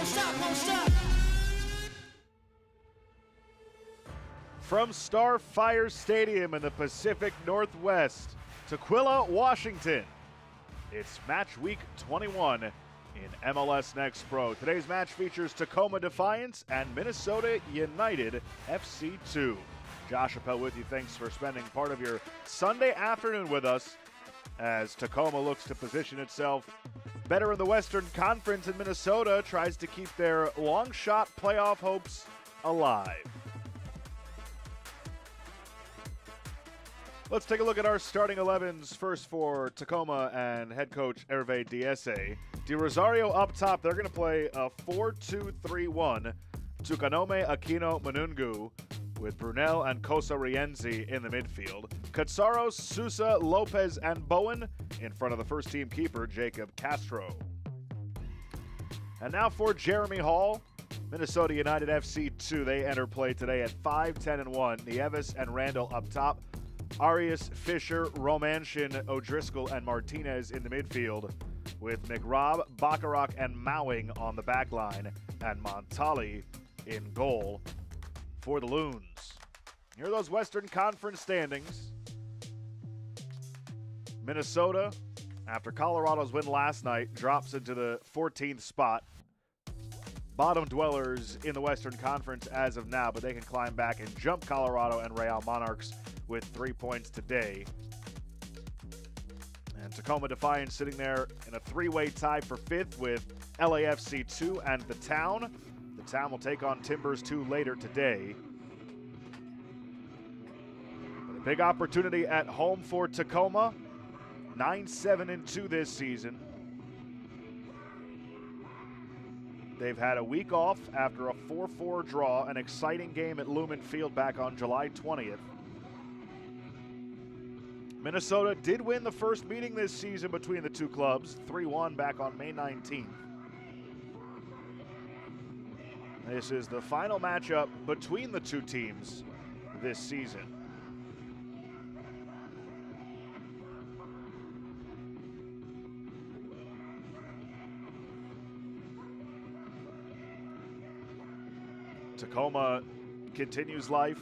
won't stop, won't stop. From Starfire Stadium in the Pacific Northwest, Tequila, Washington. It's match week 21 in MLS Next Pro. Today's match features Tacoma Defiance and Minnesota United FC2. Josh Appel with you. Thanks for spending part of your Sunday afternoon with us as Tacoma looks to position itself better in the Western Conference, and Minnesota tries to keep their long shot playoff hopes alive. Let's take a look at our starting 11s. First for Tacoma and head coach Hervé Diesse. Di Rosario up top. They're going to play a 4-2-3-1. Tukanome, Aquino, Manungu, with Brunel and Cosa Rienzi in the midfield. Katsaros, Sousa, Lopez, and Bowen in front of the first-team keeper, Jacob Castro. And now for Jeremy Hall, Minnesota United FC2. They enter play today at 5-10-1. Nieves and Randall up top. Arias, Fisher, Romanshin, O'Driscoll, and Martinez in the midfield, with McRobb, Bacharach, and Mowing on the back line, and Montali in goal for the Loons. Here are those Western Conference standings. Minnesota, after Colorado's win last night, drops into the 14th spot. Bottom dwellers in the Western Conference as of now, but they can climb back and jump Colorado and Real Monarchs with 3 points today. And Tacoma Defiance sitting there in a three-way tie for fifth with LAFC2 and the Town. The Town will take on Timbers 2 later today. But a big opportunity at home for Tacoma. 9-7-2 this season. They've had a week off after a 4-4 draw, an exciting game at Lumen Field back on July 20th. Minnesota did win the first meeting this season between the two clubs, 3-1 back on May 19th. This is the final matchup between the two teams this season. Tacoma continues life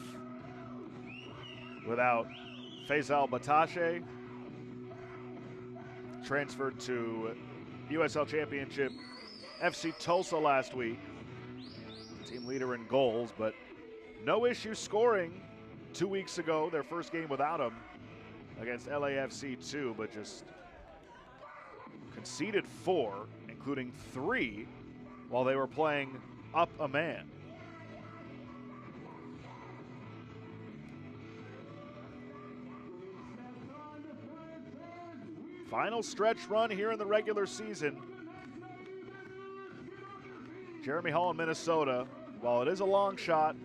without Faisal Batache, transferred to USL Championship FC Tulsa last week. Team leader in goals, but no issue scoring 2 weeks ago, their first game without him against LAFC2, but just conceded 4, including 3, while they were playing up a man. Final stretch run here in the regular season. Jeremy Hall in Minnesota, while it is a long shot,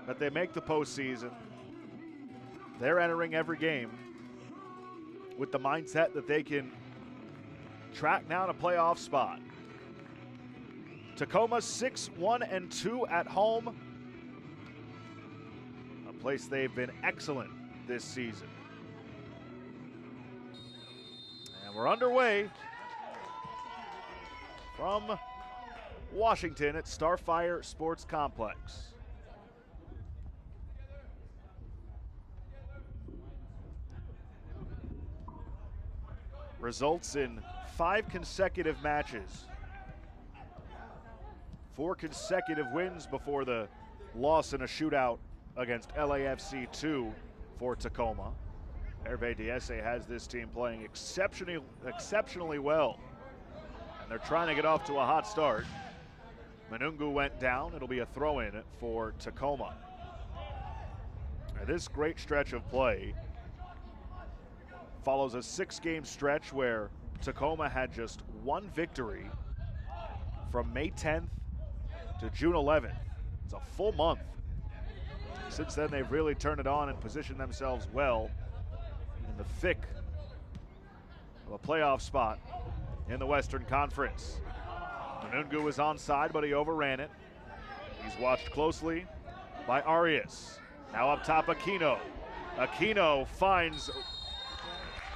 but they make the postseason, they're entering every game with the mindset that they can track down a playoff spot. Tacoma 6-1-2 at home, a place they've been excellent this season. We're underway from Washington at Starfire Sports Complex. Results in 5 consecutive matches. 4 consecutive wins before the loss in a shootout against LAFC2 for Tacoma. Hervé Diesse has this team playing exceptionally well, and they're trying to get off to a hot start. Manungu went down. It'll be a throw-in for Tacoma. Now, this great stretch of play follows a 6-game stretch where Tacoma had just 1 victory from May 10th to June 11th. It's a full month. Since then, they've really turned it on and positioned themselves well in the thick of a playoff spot in the Western Conference. Manungu was onside, but he overran it. He's watched closely by Arias. Now up top, Aquino. Aquino finds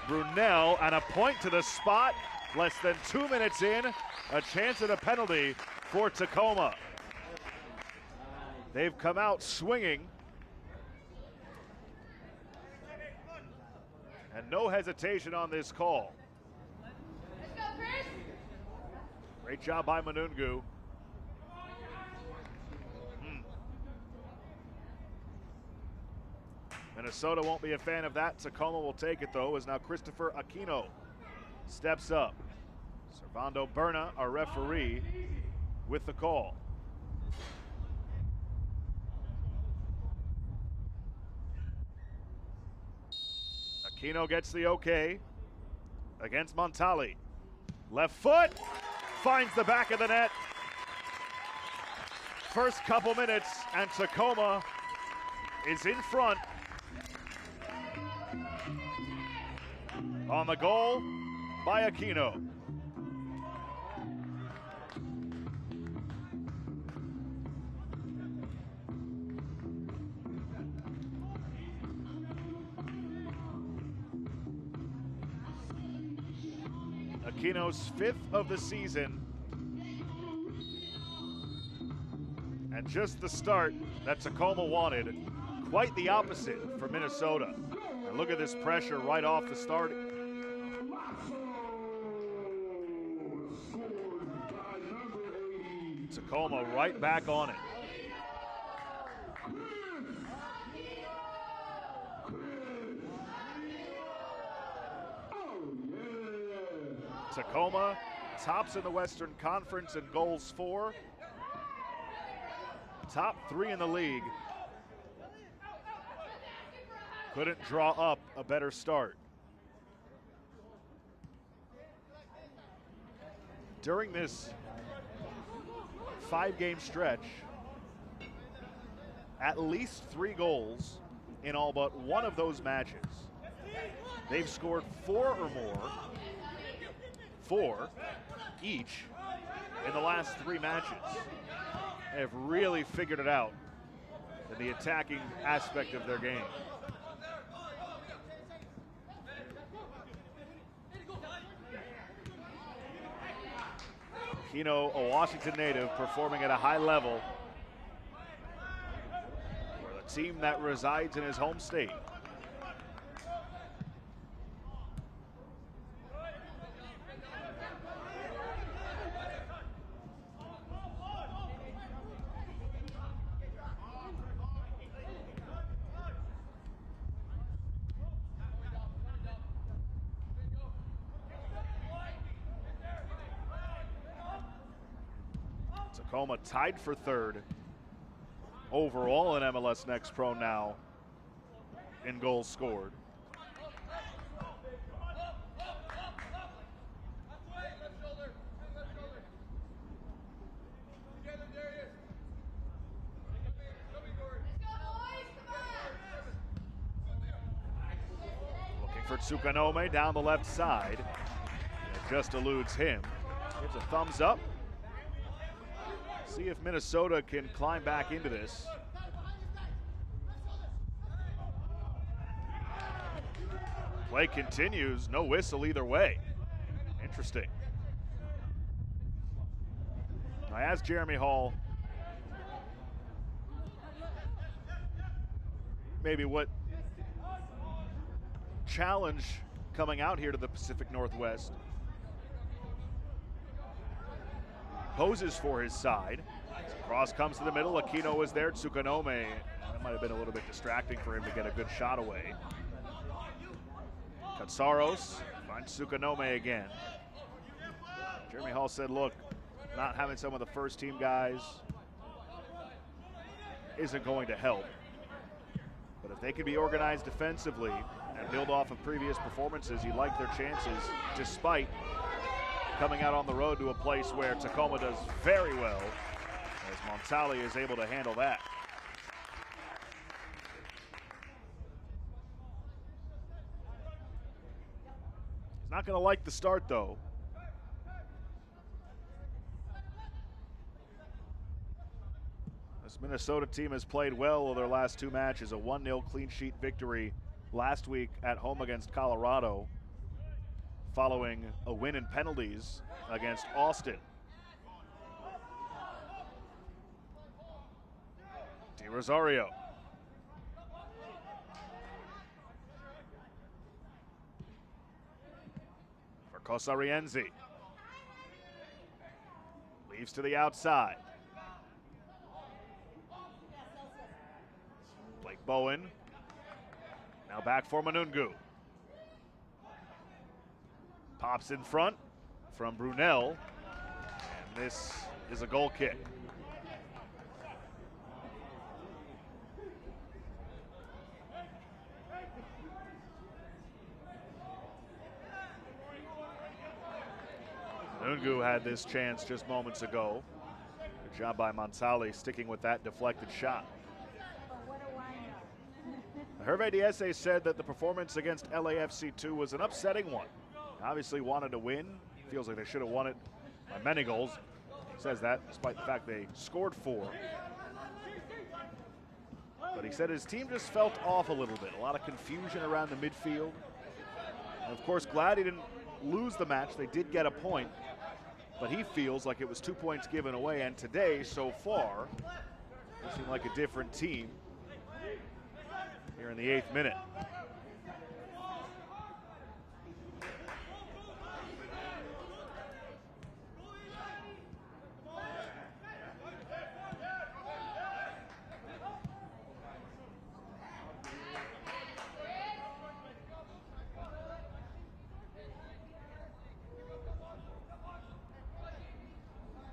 Brunel, and a point to the spot Less than 2 minutes in, a chance at a penalty for Tacoma. They've come out swinging. And no hesitation on this call. Great job by Manungu. Minnesota won't be a fan of that. Tacoma will take it, though, as now Christopher Aquino steps up. Servando Berna, our referee, with the call. Aquino gets the okay against Montali. Left foot, finds the back of the net. First couple minutes, and Tacoma is in front. On the goal by Aquino. Aquino's 5th of the season. And just the start that Tacoma wanted. Quite the opposite for Minnesota. And look at this pressure right off the start. Tacoma right back on it. Tacoma tops in the Western Conference in goals for. Top 3 in the league. Couldn't draw up a better start. During this 5-game stretch, at least 3 goals in all but one of those matches. They've scored 4 or more, 4 each in the last 3 matches. They have really figured it out in the attacking aspect of their game. Aquino, a Washington native, performing at a high level for the team that resides in his home state. Tacoma tied for 3rd overall in MLS Next Pro now in goals scored. Looking for Tsukanome down the left side. It just eludes him. Gives a thumbs up. See if Minnesota can climb back into this. Play continues, no whistle either way. Interesting. I asked Jeremy Hall maybe what challenge coming out here to the Pacific Northwest poses for his side. Cross comes to the middle. Aquino is there. Tsukanome. That might have been a little bit distracting for him to get a good shot away. Katsaros finds Tsukanome again. Jeremy Hall said, look, not having some of the first team guys isn't going to help. But if they can be organized defensively and build off of previous performances, you like their chances despite coming out on the road to a place where Tacoma does very well, as Montali is able to handle that. He's not going to like the start, though. This Minnesota team has played well over their last 2 matches, a 1-0 clean sheet victory last week at home against Colorado. following a win in penalties against Austin. Di Rosario. For Cosarienzi. Leaves to the outside. Blake Bowen. Now back for Manungu. Pops in front from Brunel. And this is a goal kick. Manungu had this chance just moments ago. Good job by Montali sticking with that deflected shot. Hervé Diese said that the performance against LAFC2 was an upsetting one. Obviously wanted to win. Feels like they should have won it by many goals. He says that despite the fact they scored 4. But he said his team just felt off a little bit. A lot of confusion around the midfield. And of course, glad he didn't lose the match. They did get a point. But he feels like it was 2 points given away. And today, so far, they seem like a different team here in the 8th minute.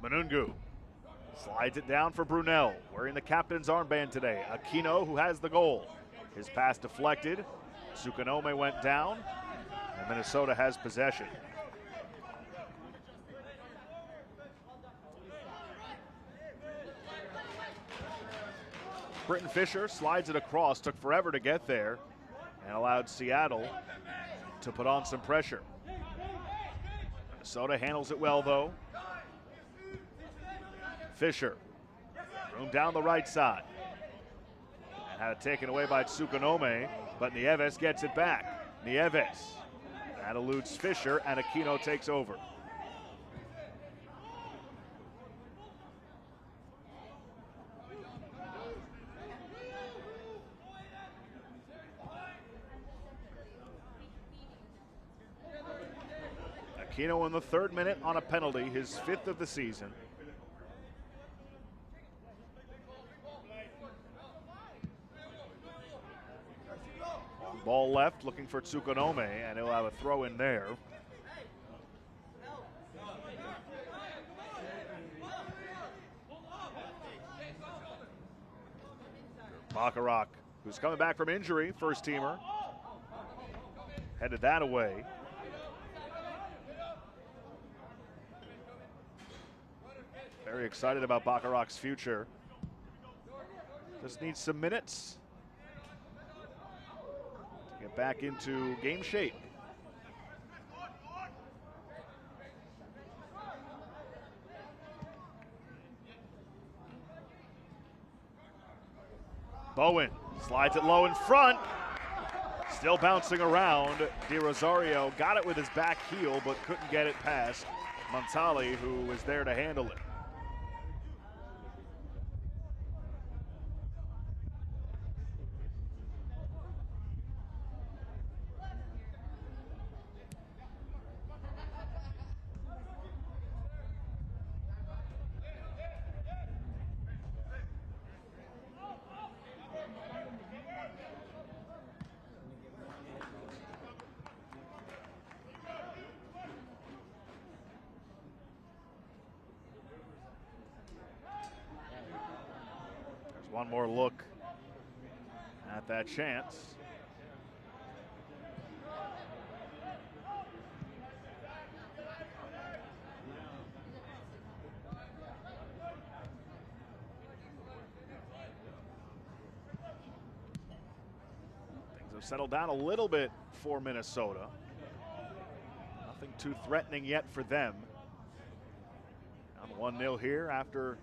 Manungu slides it down for Brunel, wearing the captain's armband today. Aquino, who has the goal. His pass deflected. Tsukanome went down, and Minnesota has possession. Britton Fisher slides it across, took forever to get there, and allowed Seattle to put on some pressure. Minnesota handles it well, though. Fisher, room down the right side. And had it taken away by Tsukanome, but Nieves gets it back. Nieves, that eludes Fisher, and Aquino takes over. Aquino in the 3rd minute on a penalty, his 5th of the season. Ball left, looking for Tsukanome, and he'll have a throw in there. Bacharach, who's coming back from injury, first teamer, headed that away. Very excited about Bacharach's future. Just needs some minutes to get back into game shape. Bowen slides it low in front. Still bouncing around. Di Rosario got it with his back heel, but couldn't get it past Montali, who was there to handle it. One more look at that chance. Things have settled down a little bit for Minnesota. Nothing too threatening yet for them. Down 1-0 here after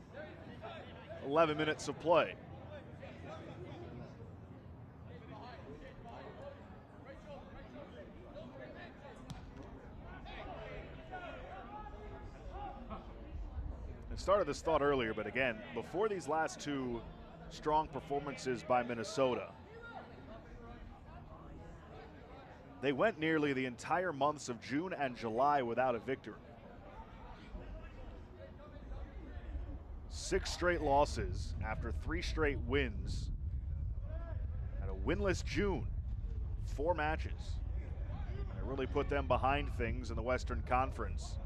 11 minutes of play. started this thought earlier, but again, before these last two strong performances by Minnesota, they went nearly the entire months of June and July without a victory. 6 straight losses after 3 straight wins. Had a winless June, 4 matches. And it really put them behind things in the Western Conference.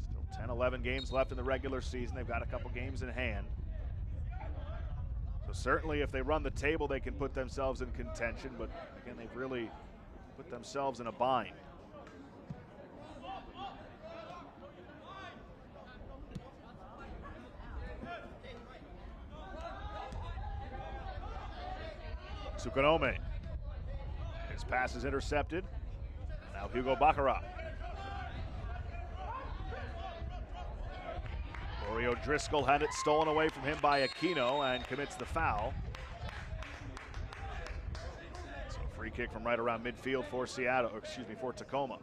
Still 10, 11 games left in the regular season. They've got a couple games in hand. So certainly if they run the table, they can put themselves in contention, but again, they've really put themselves in a bind. Tsukunome. His pass is intercepted. Now Hugo Baccarat. Oreo Driscoll had it stolen away from him by Aquino and commits the foul. So a free kick from right around midfield for for Tacoma.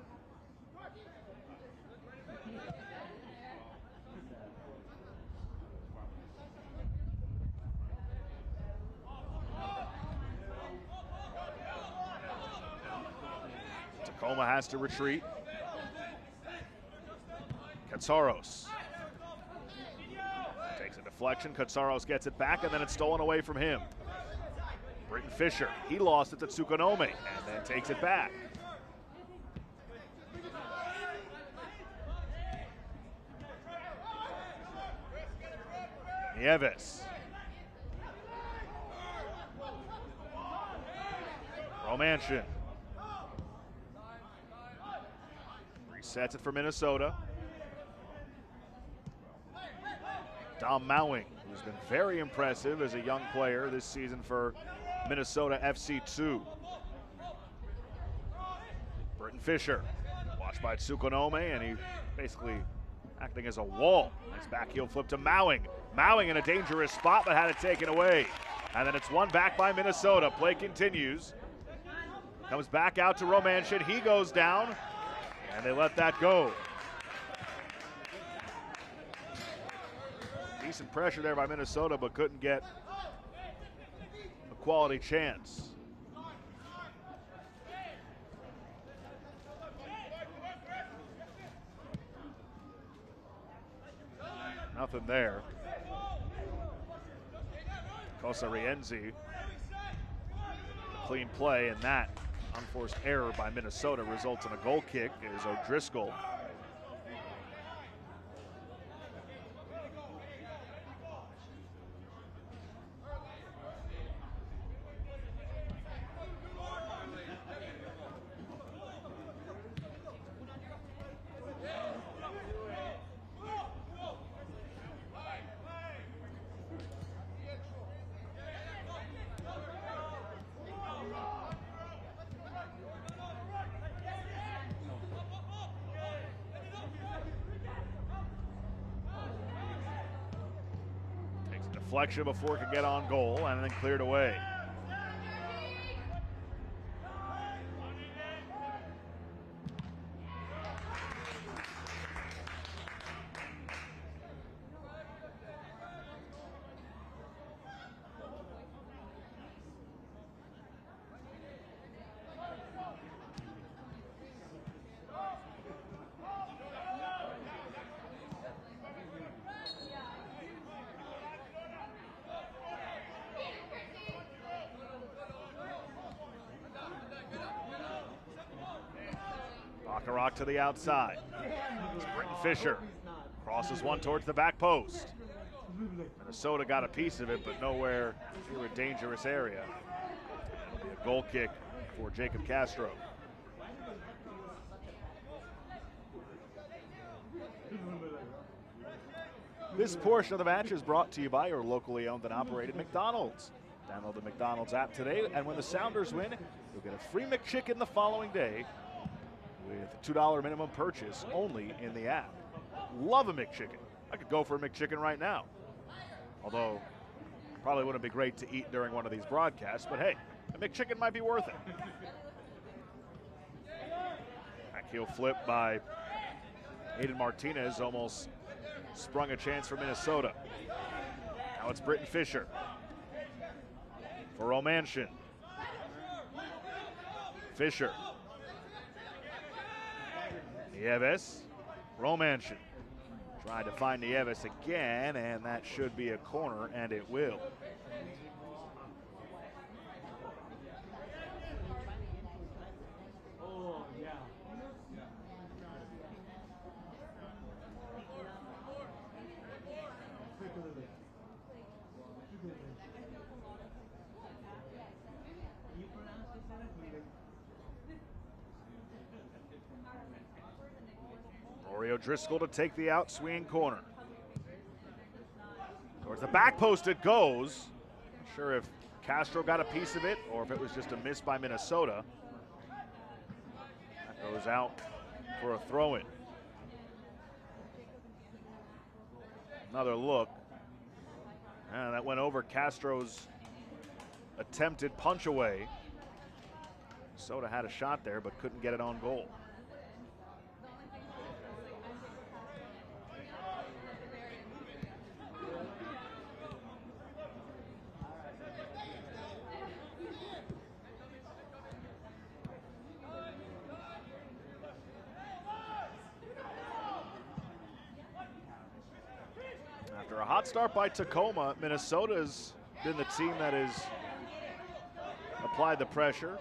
Tacoma has to retreat. Katsaros takes a deflection. Katsaros gets it back, and then it's stolen away from him. Britton Fisher, he lost it to Tsukunome, and then takes it back. Nieves. Romanchin. Resets it for Minnesota. Dom Mowing, who's been very impressive as a young player this season for Minnesota FC2. Britton Fisher, watched by Tsukunome, and he basically acting as a wall. Nice back heel flip to Mowing. Mowing in a dangerous spot, but had it taken away. And then it's won back by Minnesota. Play continues. Comes back out to Romanchin. He goes down, and they let that go. Decent pressure there by Minnesota, but couldn't get a quality chance. Nothing there. Cosa Rienzi, clean play, and that unforced error by Minnesota results in a goal kick. It is O'Driscoll. Deflection before it could get on goal, and then cleared away. Baccarat to the outside. It's Britton Fisher. Crosses one towards the back post. Minnesota got a piece of it, but nowhere near a dangerous area. It'll be a goal kick for Jacob Castro. This portion of the match is brought to you by your locally owned and operated McDonald's. Download the McDonald's app today, and when the Sounders win, you'll get a free McChicken the following day with a $2 minimum purchase only in the app. Love a McChicken. I could go for a McChicken right now. Although, probably wouldn't be great to eat during one of these broadcasts, but hey, a McChicken might be worth it. Back heel flip by Aiden Martinez almost sprung a chance for Minnesota. Now it's Britton Fisher for Romanshin. Fisher. Nieves. Romanshin. Trying to find Nieves again, and that should be a corner, and it will. Driscoll to take the out swinging corner. Towards the back post it goes. Not sure if Castro got a piece of it or if it was just a miss by Minnesota. That goes out for a throw-in. Another look. And that went over Castro's attempted punch away. Minnesota had a shot there but couldn't get it on goal. After a hot start by Tacoma, Minnesota's been the team that has applied the pressure.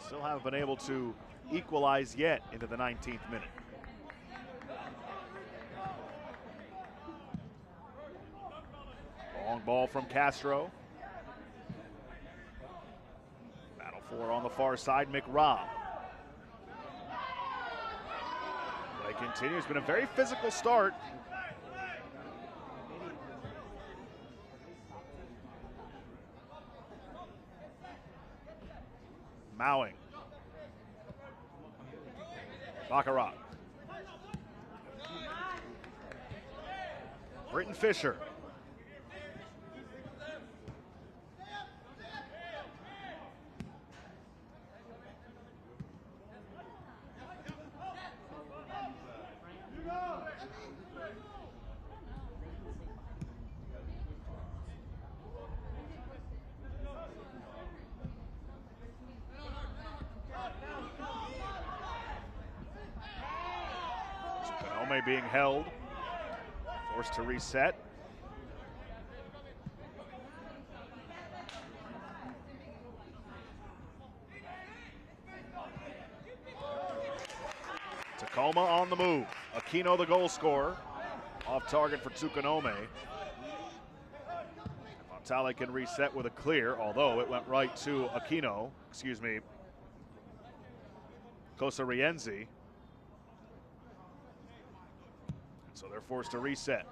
Still haven't been able to equalize yet into the 19th minute. Long ball from Castro. Battle for on the far side, McRobb. Play continues, been a very physical start. Mowing. Baccarat. Britton Fisher. Being held, forced to reset. Tacoma on the move. Aquino the goal scorer. Off target for Tucanome. Montale can reset with a clear, although it went right to Aquino, Cosarienzi. So they're forced to reset.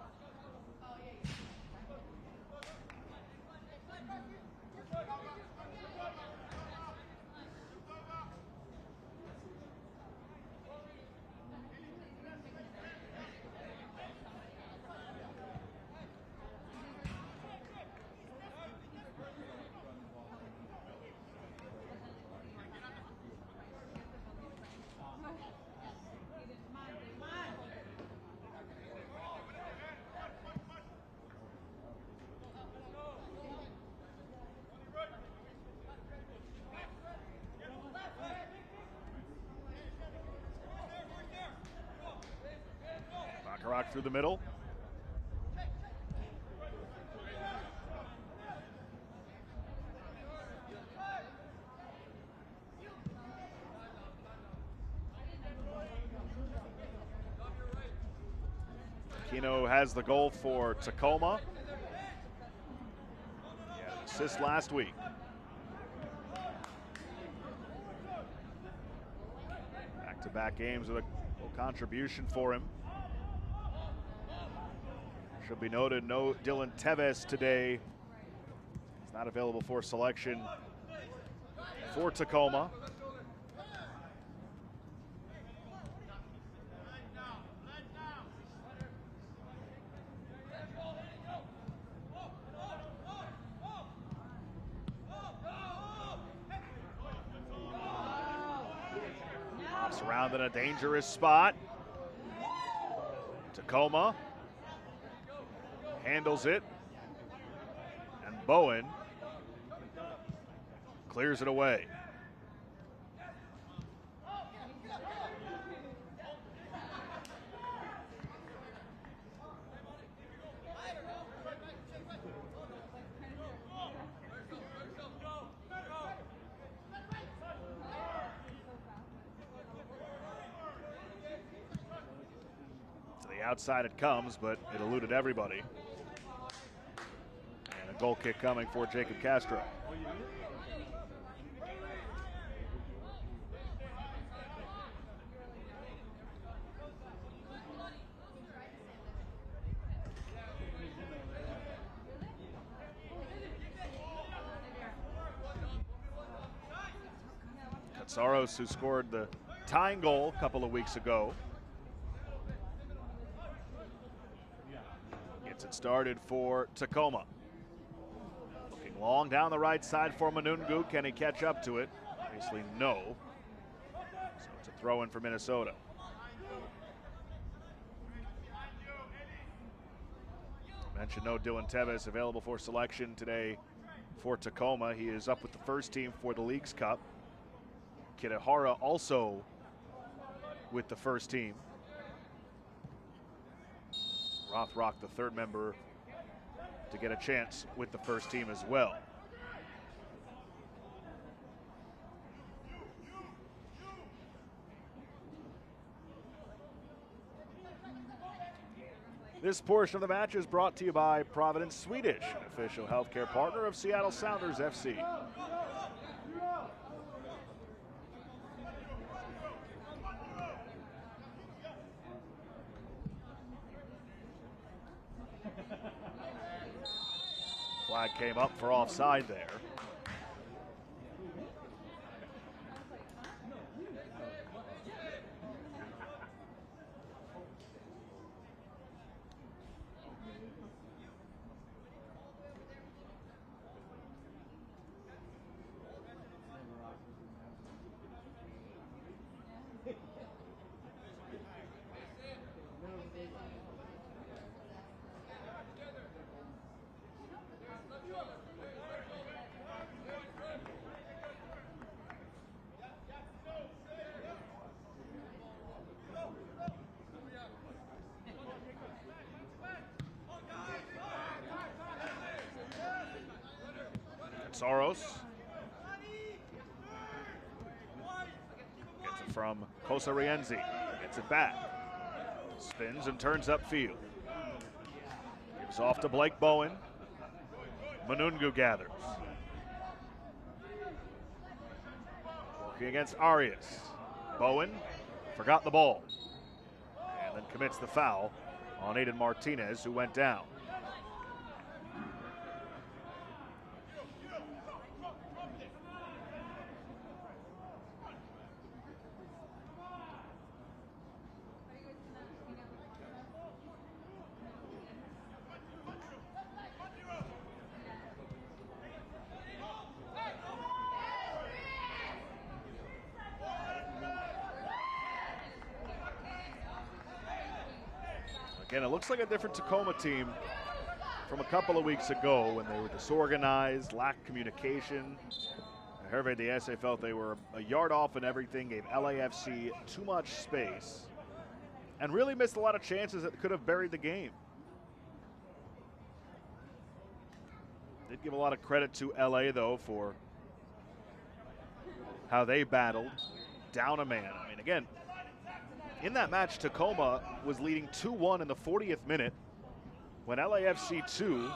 Rock through the middle. Aquino has the goal for Tacoma. He had an assist last week. Back-to-back games with a contribution for him. Should be noted, no Dylan Tevez today. He's not available for selection for Tacoma. Pops around in a dangerous spot. Tacoma handles it, and Bowen clears it away. To the outside it comes, but it eluded everybody. And a goal kick coming for Jacob Castro. Katsaros, who scored the tying goal a couple of weeks ago, gets it started for Tacoma. Looking long down the right side for Manungu. Can he catch up to it? Obviously no. So it's a throw in for Minnesota. I mentioned no Dylan Tevez available for selection today for Tacoma. He is up with the first team for the Leagues Cup. Kirihara also with the first team. Rothrock, the third member, to get a chance with the first team as well. This portion of the match is brought to you by Providence Swedish, an official healthcare partner of Seattle Sounders FC. Flag came up for offside there. Soros gets it from Kosa Rienzi, gets it back, spins and turns upfield. Gives off to Blake Bowen. Manungu gathers. Working against Arias. Bowen forgot the ball and then commits the foul on Aiden Martinez, who went down. Again, it looks like a different Tacoma team from a couple of weeks ago when they were disorganized, lacked communication. Hervé Diese felt they were a yard off and everything, gave LAFC too much space, and really missed a lot of chances that could have buried the game. Did give a lot of credit to LA, though, for how they battled down a man. I mean, again, in that match, Tacoma was leading 2-1 in the 40th minute when LAFC2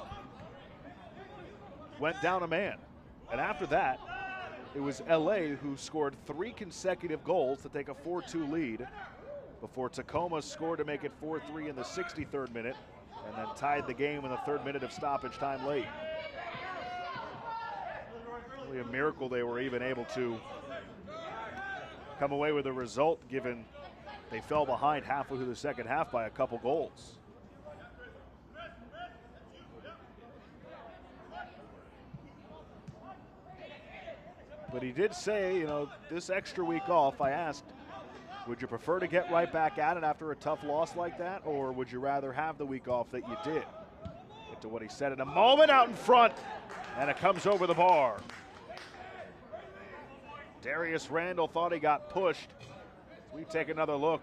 went down a man. And after that, it was LA who scored 3 consecutive goals to take a 4-2 lead before Tacoma scored to make it 4-3 in the 63rd minute and then tied the game in the 3rd minute of stoppage time late. Really a miracle they were even able to come away with a result, given they fell behind halfway through the second half by a couple goals. But he did say, you know, this extra week off, I asked, Would you prefer to get right back at it after a tough loss like that, or would you rather have the week off that you did? Get to what he said in a moment out in front, and it comes over the bar. Darius Randall thought he got pushed. We take another look.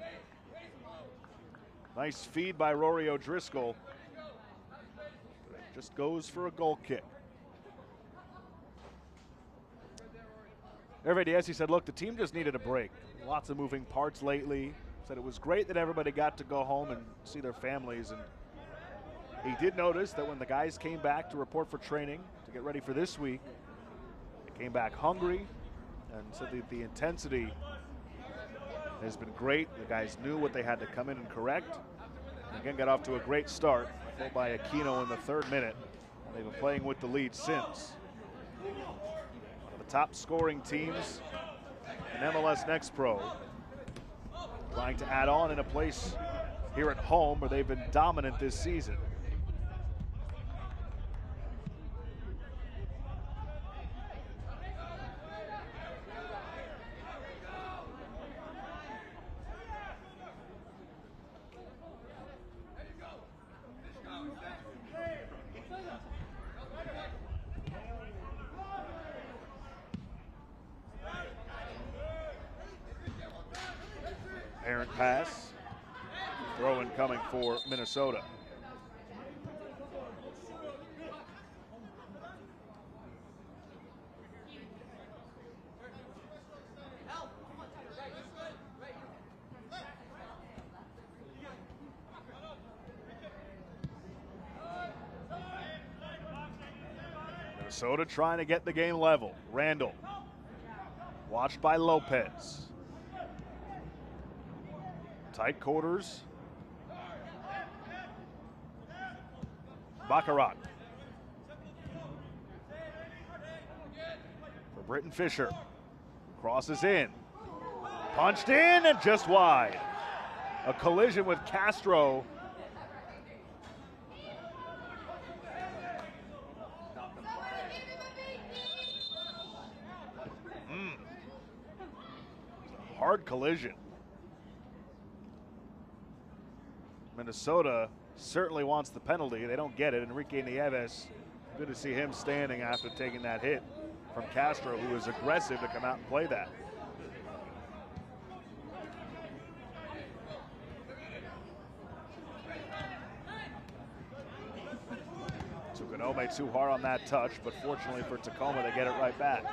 Nice feed by Rory O'Driscoll. But it just goes for a goal kick. Hervé Diaz, he said, look, the team just needed a break. Lots of moving parts lately. Said it was great that everybody got to go home and see their families. And he did notice that when the guys came back to report for training to get ready for this week, they came back hungry, and said that the intensity has been great. The guys knew what they had to come in and correct. And again, got off to a great start. Goal by Aquino in the 3rd minute. They've been playing with the lead since. One of the top scoring teams in MLS Next Pro. Trying to add on in a place here at home where they've been dominant this season. Errant pass. Throw-in coming for Minnesota. Minnesota trying to get the game level. Randall. Watched by Lopez. Tight quarters. Baccarat. For Britton Fisher. Crosses in. Punched in and just wide. A collision with Castro. Hard collision. Minnesota certainly wants the penalty. They don't get it. Enrique Nieves, good to see him standing after taking that hit from Castro, who was aggressive to come out and play that. Tsukanome too hard on that touch, but fortunately for Tacoma, they get it right back.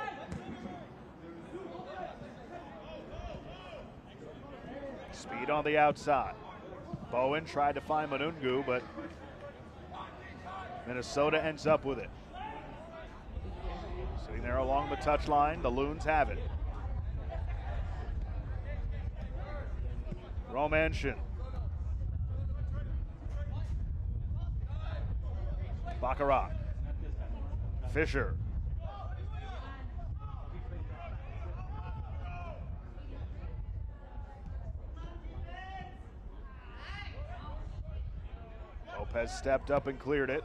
Speed on the outside. Bowen tried to find Manungu, but Minnesota ends up with it. Sitting there along the touchline, the Loons have it. Romanshin. Baccarat. Fisher. Lopez stepped up and cleared it.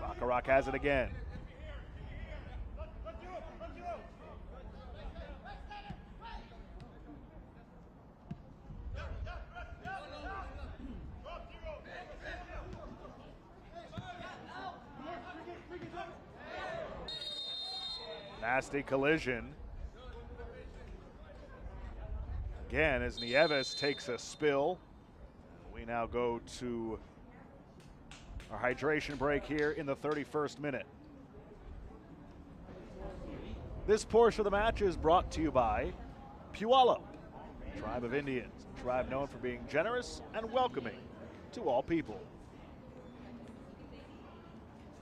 Baccarat has it again. Nasty collision. Again, as Nieves takes a spill. We now go to our hydration break here in the 31st minute. This portion of the match is brought to you by Puyallup, tribe of Indians, a tribe known for being generous and welcoming to all people.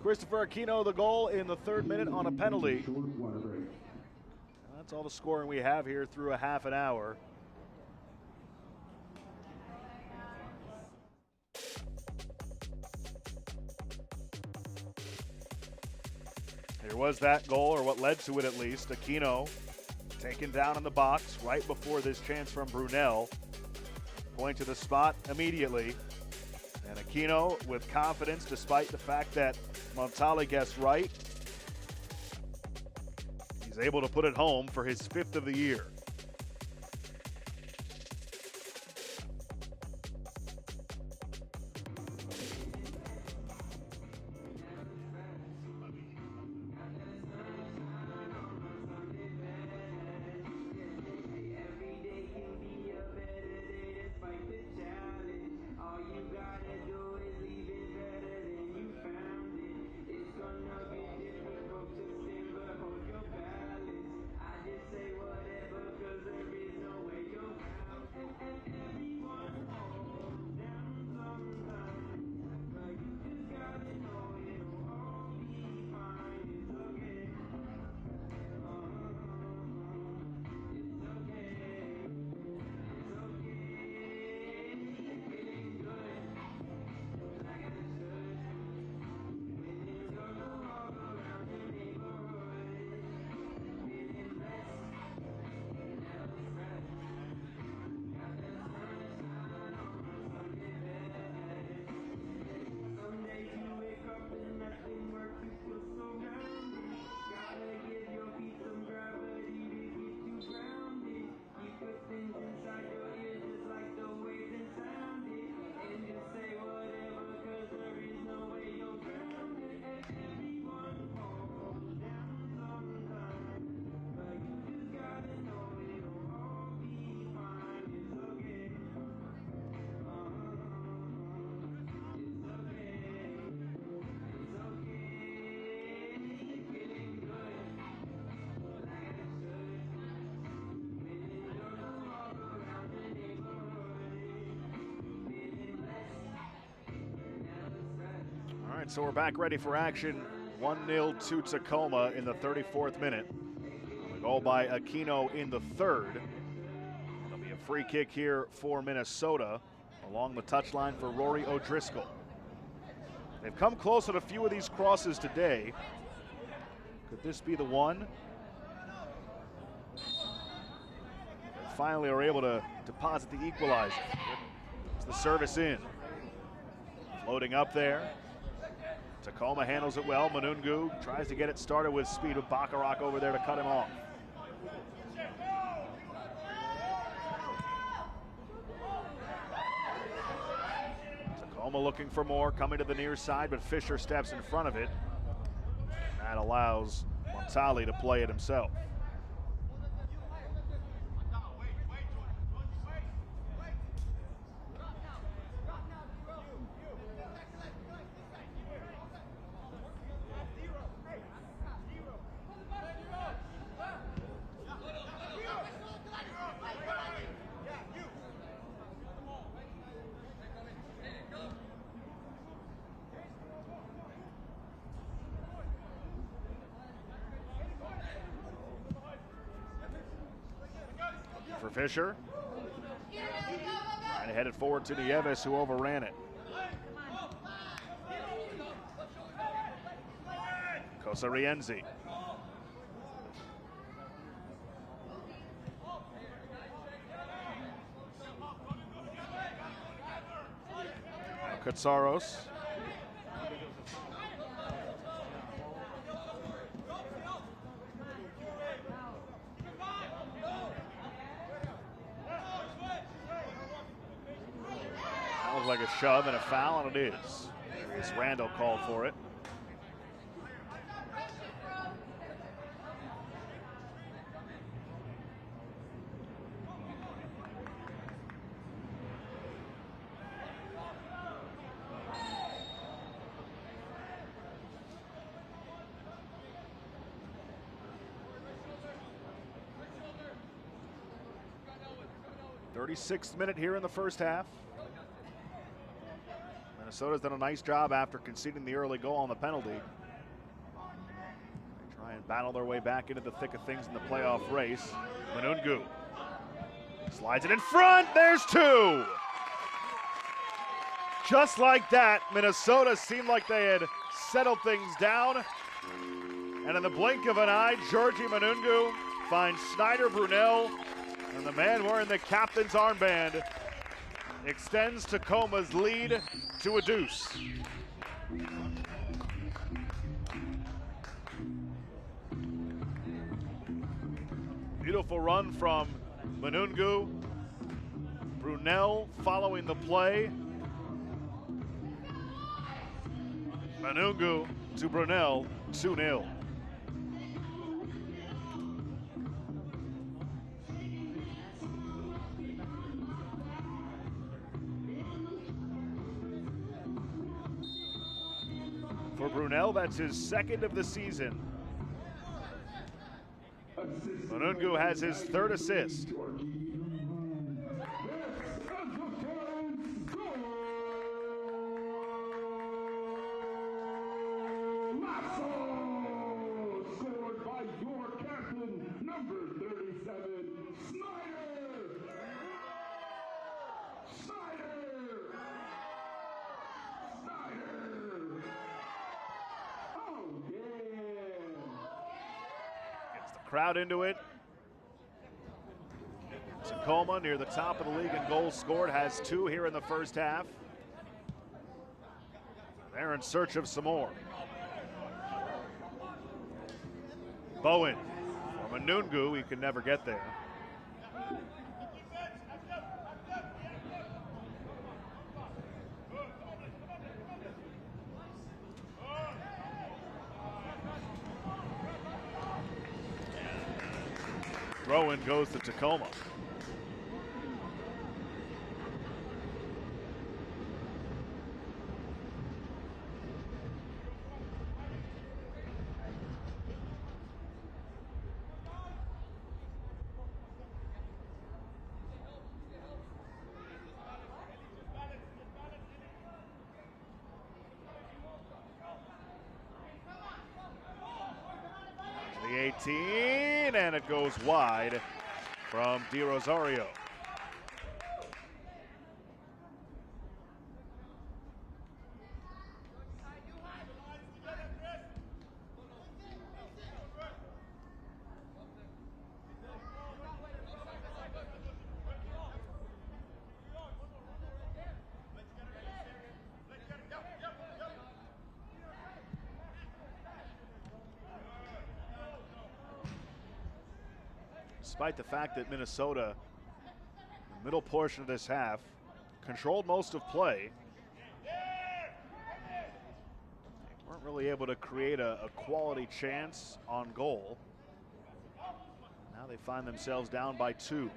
Christopher Aquino, the goal in the 3rd minute on a penalty. That's all the scoring we have here through a half an hour. Here was that goal, or what led to it at least. Aquino taken down in the box right before this chance from Brunel. Point to the spot immediately. And Aquino with confidence, despite the fact that Montale guessed right. He's able to put it home for his 5th of the year. right, so we're back ready for action. 1-0 to Tacoma in the 34th minute. A goal by Aquino in the third. There'll be a free kick here for Minnesota along the touchline for Rory O'Driscoll. They've come close on a few of these crosses today. Could this be the one? They finally are able to deposit the equalizer. It's the service in. Floating up there. Tacoma handles it well. Manungu tries to get it started with speed with Bacharach over there to cut him off. Tacoma looking for more, coming to the near side, but Fisher steps in front of it. That allows Montali to play it himself. For Fisher. Trying to head it forward to Nieves, who overran it. Kosarienzi. Katsaros. Like a shove and a foul, and it is. As Randall called for it. "36th minute here in the first half. Minnesota's done a nice job after conceding the early goal on the penalty. They try and battle their way back into the thick of things in the playoff race. Manungu slides it in front. There's two. Just like that, Minnesota seemed like they had settled things down. And in the blink of an eye, Georgie Manungu finds Schneider Brunel, and the man wearing the captain's armband extends Tacoma's lead to a deuce. Beautiful run from Manungu. Brunel following the play. Manungu to Brunel, 2-0. For Brunel, that's his second of the season. Manungu has his third assist. Scored by your captain, number 37, Snyder! Gets the crowd into it. Tacoma near the top of the league in goals scored, has 2 here in the first half. They're in search of some more. Bowen or Manungu, he can never get there. Throw-in goes to Tacoma. 19, and it goes wide from Di Rosario. Despite the fact that Minnesota, in the middle portion of this half, controlled most of play, they weren't really able to create a quality chance on goal. Now they find themselves down by 2.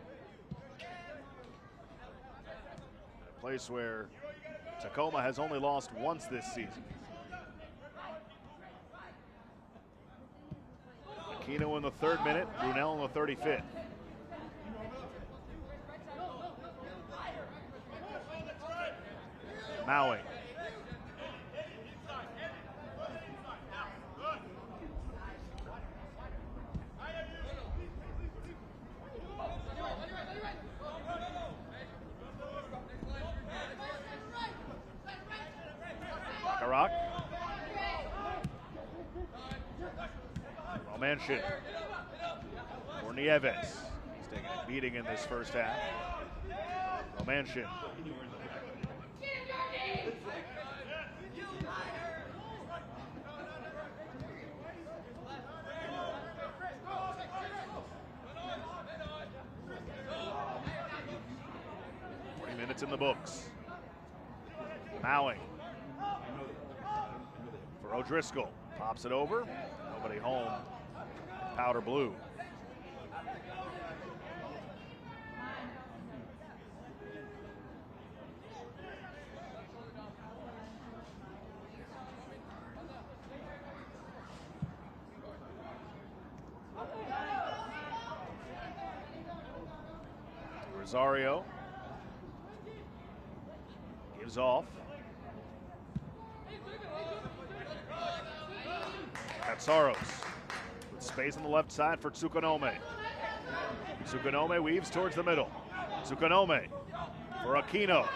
A place where Tacoma has only lost once this season. Aquino in the 3rd minute, Brunel in the 35th. Mowing. Baccarat. Romanchin. For Nieves. He's taking a beating in this first half. Romanchin. Minutes in the books. Mowing for O'Driscoll. Pops it over. Nobody home. Powder blue. Rosario gives off. Katsaros with space on the left side for Tsukanome. Tsukanome weaves towards the middle. Tsukanome for Aquino.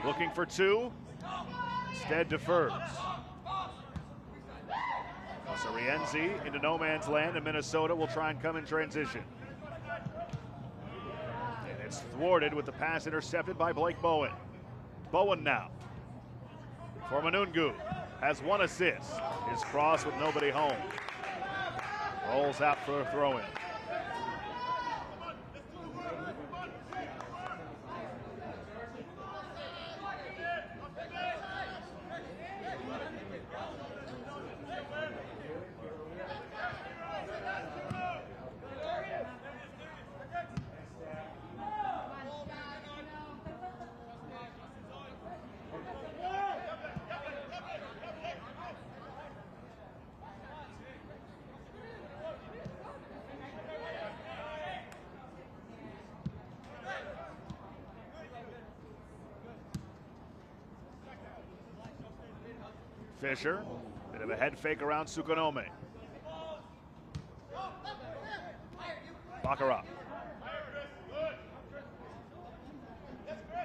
Looking for 2. Instead defers. Sarienzi into no man's land, and Minnesota will try and come in transition. And it's thwarted with the pass intercepted by Blake Bowen. Bowen now for Manungu. Has 1 assist. His cross with nobody home. Rolls out for a throw-in. Fisher, bit of a head fake around Tsukanome. Baccarat.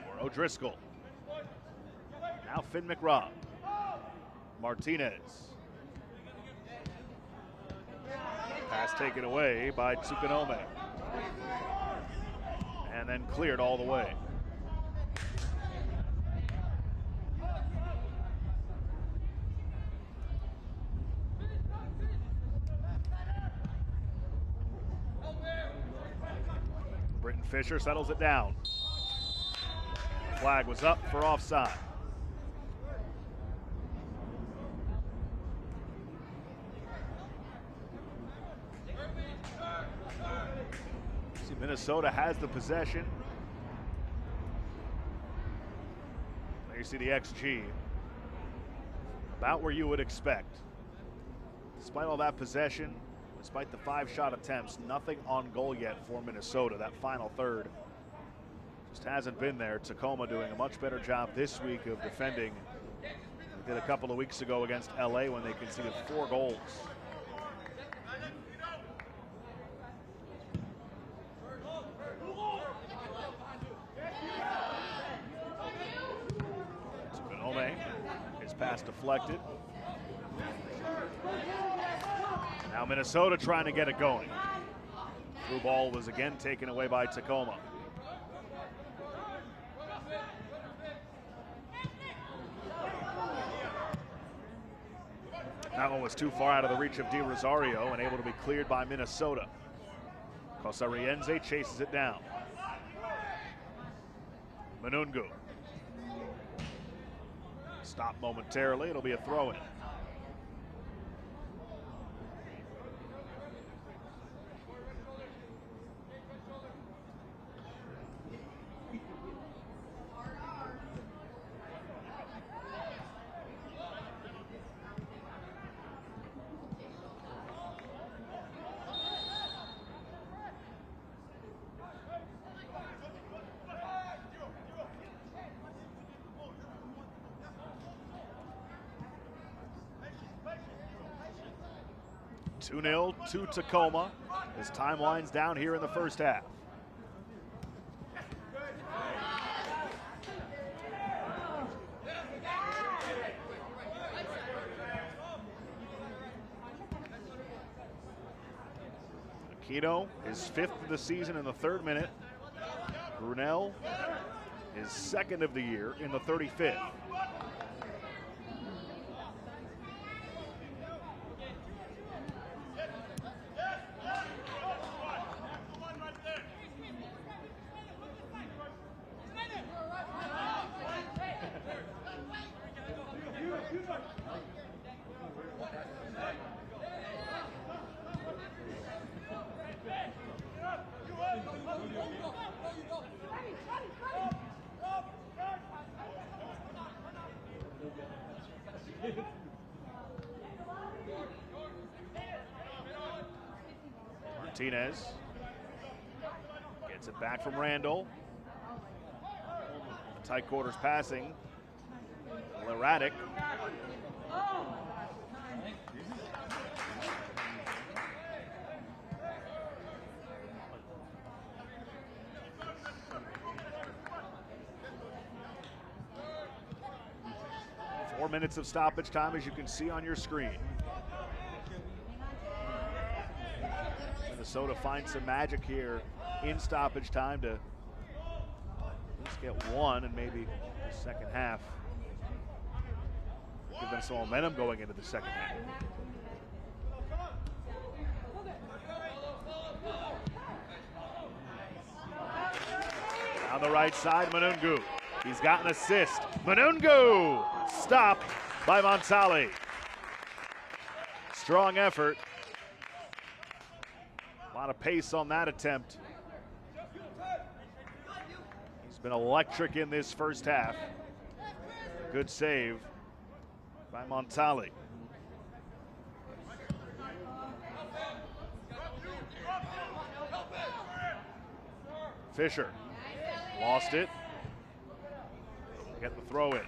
For O'Driscoll. Now Finn McRobb. Martinez. Pass taken away by Tsukanome. And then cleared all the way. Fisher settles it down. Flag was up for offside. See, Minnesota has the possession. There you see the XG. About where you would expect. Despite all that possession, despite the 5 shot attempts, nothing on goal yet for Minnesota. That final third just hasn't been there. Tacoma doing a much better job this week of defending than they did a couple of weeks ago against LA when they conceded 4 goals. Takome. His pass deflected. Now Minnesota trying to get it going. Through ball was again taken away by Tacoma. That one was too far out of the reach of Di Rosario and able to be cleared by Minnesota. Cosariense chases it down. Manungu. Stop momentarily, it'll be a throw-in. Two-0 to Tacoma as time winds down here in the first half. Aquino is 5th of the season in the 3rd minute. Brunel is 2nd of the year in the 35th. Martinez gets it back from Randall. Tight quarters passing. Erratic. Four minutes of stoppage time, as you can see on your screen. Minnesota finds some magic here in stoppage time to at least get one, and maybe the second half give them some momentum going into the second half. On the right side, Manungu. He's got an assist. Manungu! Stopped by Montali. Strong effort. A lot of pace on that attempt. He's been electric in this first half. Good save by Montali. Fisher lost it. Get the throw in.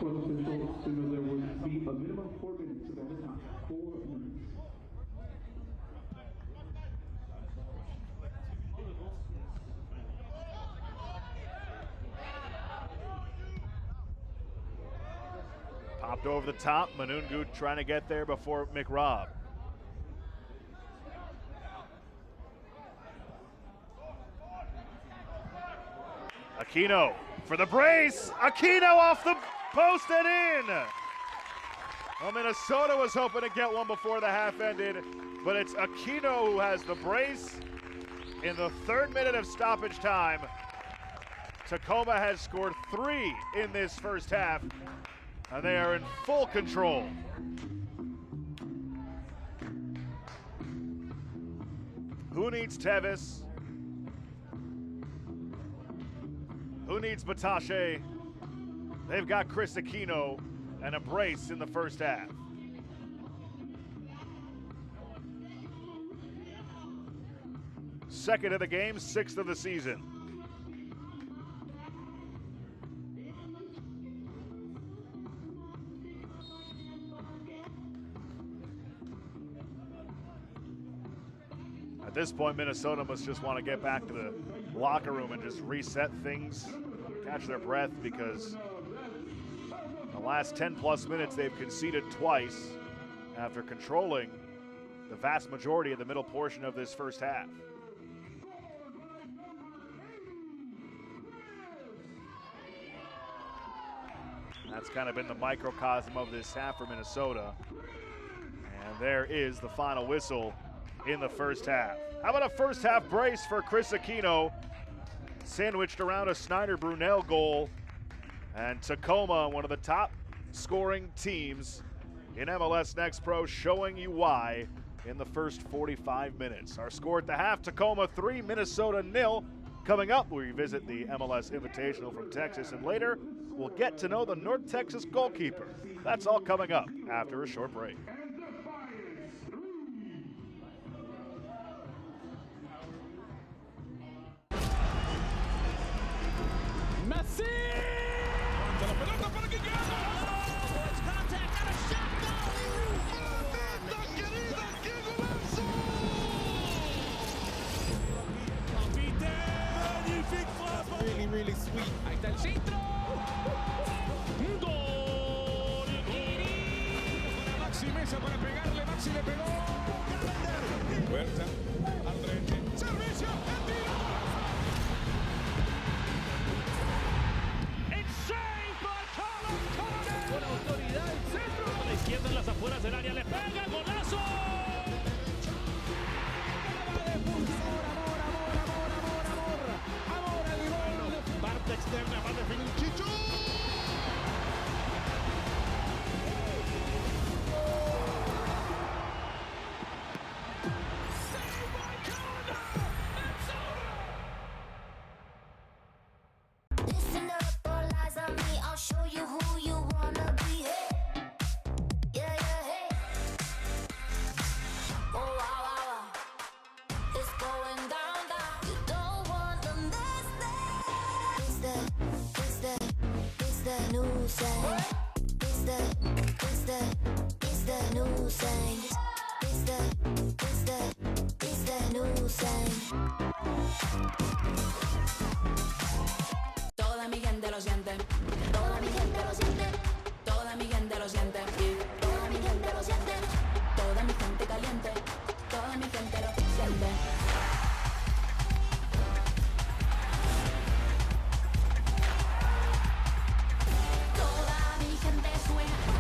Officials signal there would be a minimum 4 minutes, so that is not 4 minutes. Popped over the top. Manungu trying to get there before McRobb. Aquino for the brace. Aquino off the post and in. Well, Minnesota was hoping to get one before the half ended, but it's Aquino who has the brace in the 3rd minute of stoppage time. Tacoma has scored 3 in this first half, and they are in full control. Who needs Tevis? Who needs Batache? They've got Chris Aquino and a brace in the first half. Second of the game, sixth of the season. At this point, Minnesota must just want to get back to the locker room and just reset things, catch their breath, because the last 10-plus minutes they've conceded twice after controlling the vast majority of the middle portion of this first half. That's kind of been the microcosm of this half for Minnesota. And there is the final whistle in the first half. How about a first half brace for Chris Aquino, sandwiched around a Snyder-Brunel goal, and Tacoma, one of the top scoring teams in MLS Next Pro, showing you why in the first 45 minutes. Our score at the half, Tacoma 3, Minnesota 0. Coming up, we revisit the MLS Invitational from Texas, and later we'll get to know the North Texas goalkeeper. That's all coming up after a short break. Messi! La pelota para que it's contact and a shot goal! Querida, qué golazo! Magnifique frappe! Really, really sweet. Ahí está el centro. Gol! Para Maxi Mesa para pegarle. Maxi le pegó. Huerta al frente. Servicio. El tiro. Con autoridad el centro. A la izquierda en las afueras del área. Le pega. Golazo. Amor al gol. Parte externa. Va a definir Chicho. Listen up, all eyes on me. I'll show you who you wanna be. Hey. Yeah, yeah, hey. Oh, wow, wow, wow. It's going down, down. You don't want to miss that. It's the new sound. It's the new sound. It's the new sound. Toda mi gente lo siente, toda mi gente lo siente, toda mi gente lo siente, toda mi gente lo siente, toda mi gente caliente, toda mi gente lo siente. Toda mi gente suena,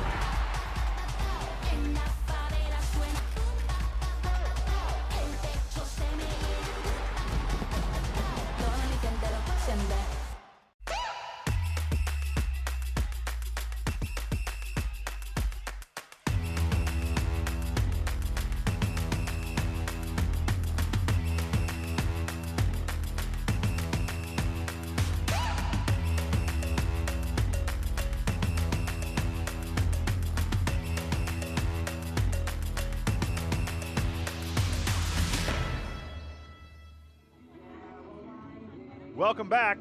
en la favela suena, el techo se me llena, toda mi gente lo siente. Welcome back.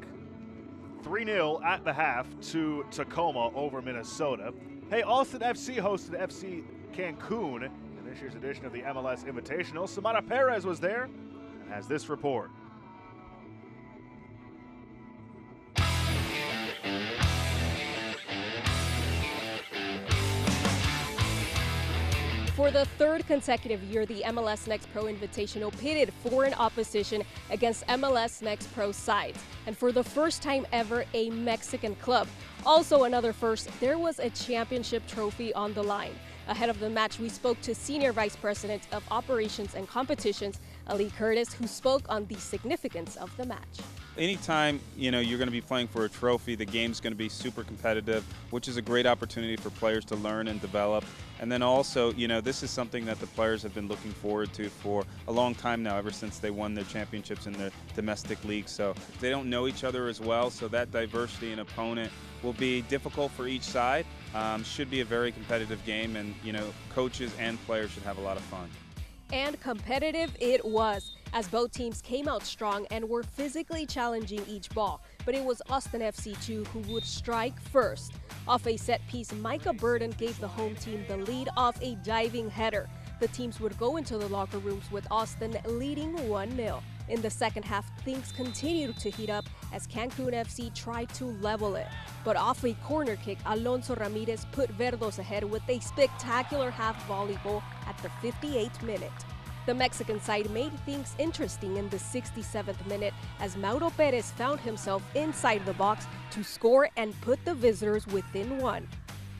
3-0 at the half to Tacoma over Minnesota. Hey, Austin FC hosted FC Cancun in this year's edition of the MLS Invitational. Samara Perez was there and has this report. For the third consecutive year, the MLS Next Pro Invitational pitted foreign opposition against MLS Next Pro sides. And for the first time ever, a Mexican club. Also another first, there was a championship trophy on the line. Ahead of the match, we spoke to Senior Vice President of Operations and Competitions, Ali Curtis, who spoke on the significance of the match. Anytime, you're going to be playing for a trophy, the game's going to be super competitive, which is a great opportunity for players to learn and develop. And then also, you know, this is something that the players have been looking forward to for a long time now, ever since they won their championships in the domestic league. So they don't know each other as well, so that diversity in opponent will be difficult for each side. Should be a very competitive game, and, you know, coaches and players should have a lot of fun. And competitive it was, as both teams came out strong and were physically challenging each ball. But it was Austin FC2 who would strike first. Off a set piece, Micah Burden gave the home team the lead off a diving header. The teams would go into the locker rooms with Austin leading 1-0. In the second half, things continued to heat up as Cancun FC tried to level it. But off a corner kick, Alonso Ramirez put Verdos ahead with a spectacular half volley goal at the 58th minute. The Mexican side made things interesting in the 67th minute as Mauro Perez found himself inside the box to score and put the visitors within one.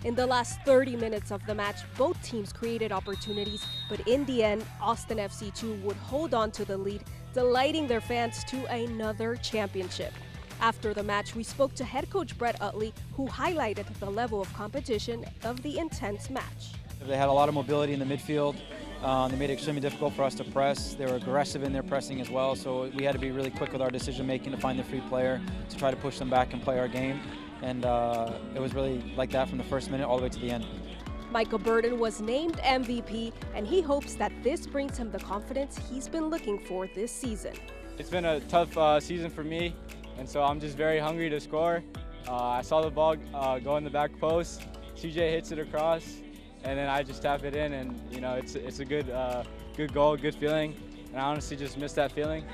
In the last 30 minutes of the match, both teams created opportunities, but in the end, Austin FC2 would hold on to the lead, delighting their fans to another championship. After the match, we spoke to head coach Brett Utley, who highlighted the level of competition of the intense match. They had a lot of mobility in the midfield. They made it extremely difficult for us to press. They were aggressive in their pressing as well, so we had to be really quick with our decision making to find the free player to try to push them back and play our game. And it was really like that from the first minute all the way to the end. Michael Burden was named MVP, and he hopes that this brings him the confidence he's been looking for this season. It's been a tough season for me, and so I'm just very hungry to score. I saw the ball go in the back post, CJ hits it across, and then I just tap it in, and you know, it's a good goal, good feeling, and I honestly just miss that feeling.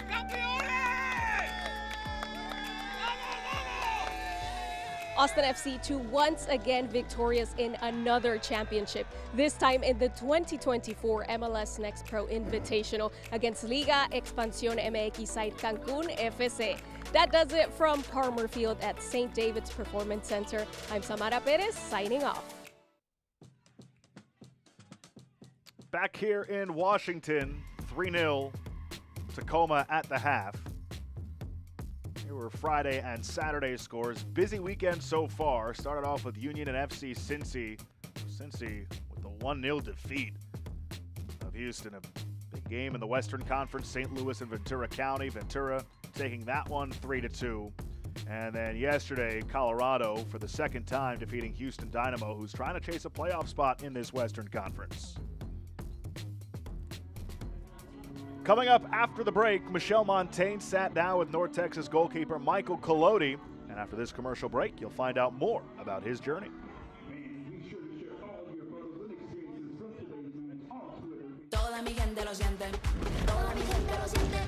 Austin FC2 once again victorious in another championship, this time in the 2024 MLS Next Pro Invitational against Liga Expansión MX side Cancun FC. That does it from Palmer Field at St. David's Performance Center. I'm Samara Perez, signing off. Back here in Washington, 3-0 Tacoma at the half. Here were Friday and Saturday scores. Busy weekend so far. Started off with Union and FC Cincy. Cincy with the 1-0 defeat of Houston. A big game in the Western Conference. St. Louis and Ventura County. Ventura taking that one 3-2. And then yesterday, Colorado for the second time defeating Houston Dynamo, who's trying to chase a playoff spot in this Western Conference. Coming up after the break, Michelle Montaigne sat down with North Texas goalkeeper Michael Collodi. And after this commercial break, you'll find out more about his journey. Toda mi gente lo siente, toda mi gente lo siente,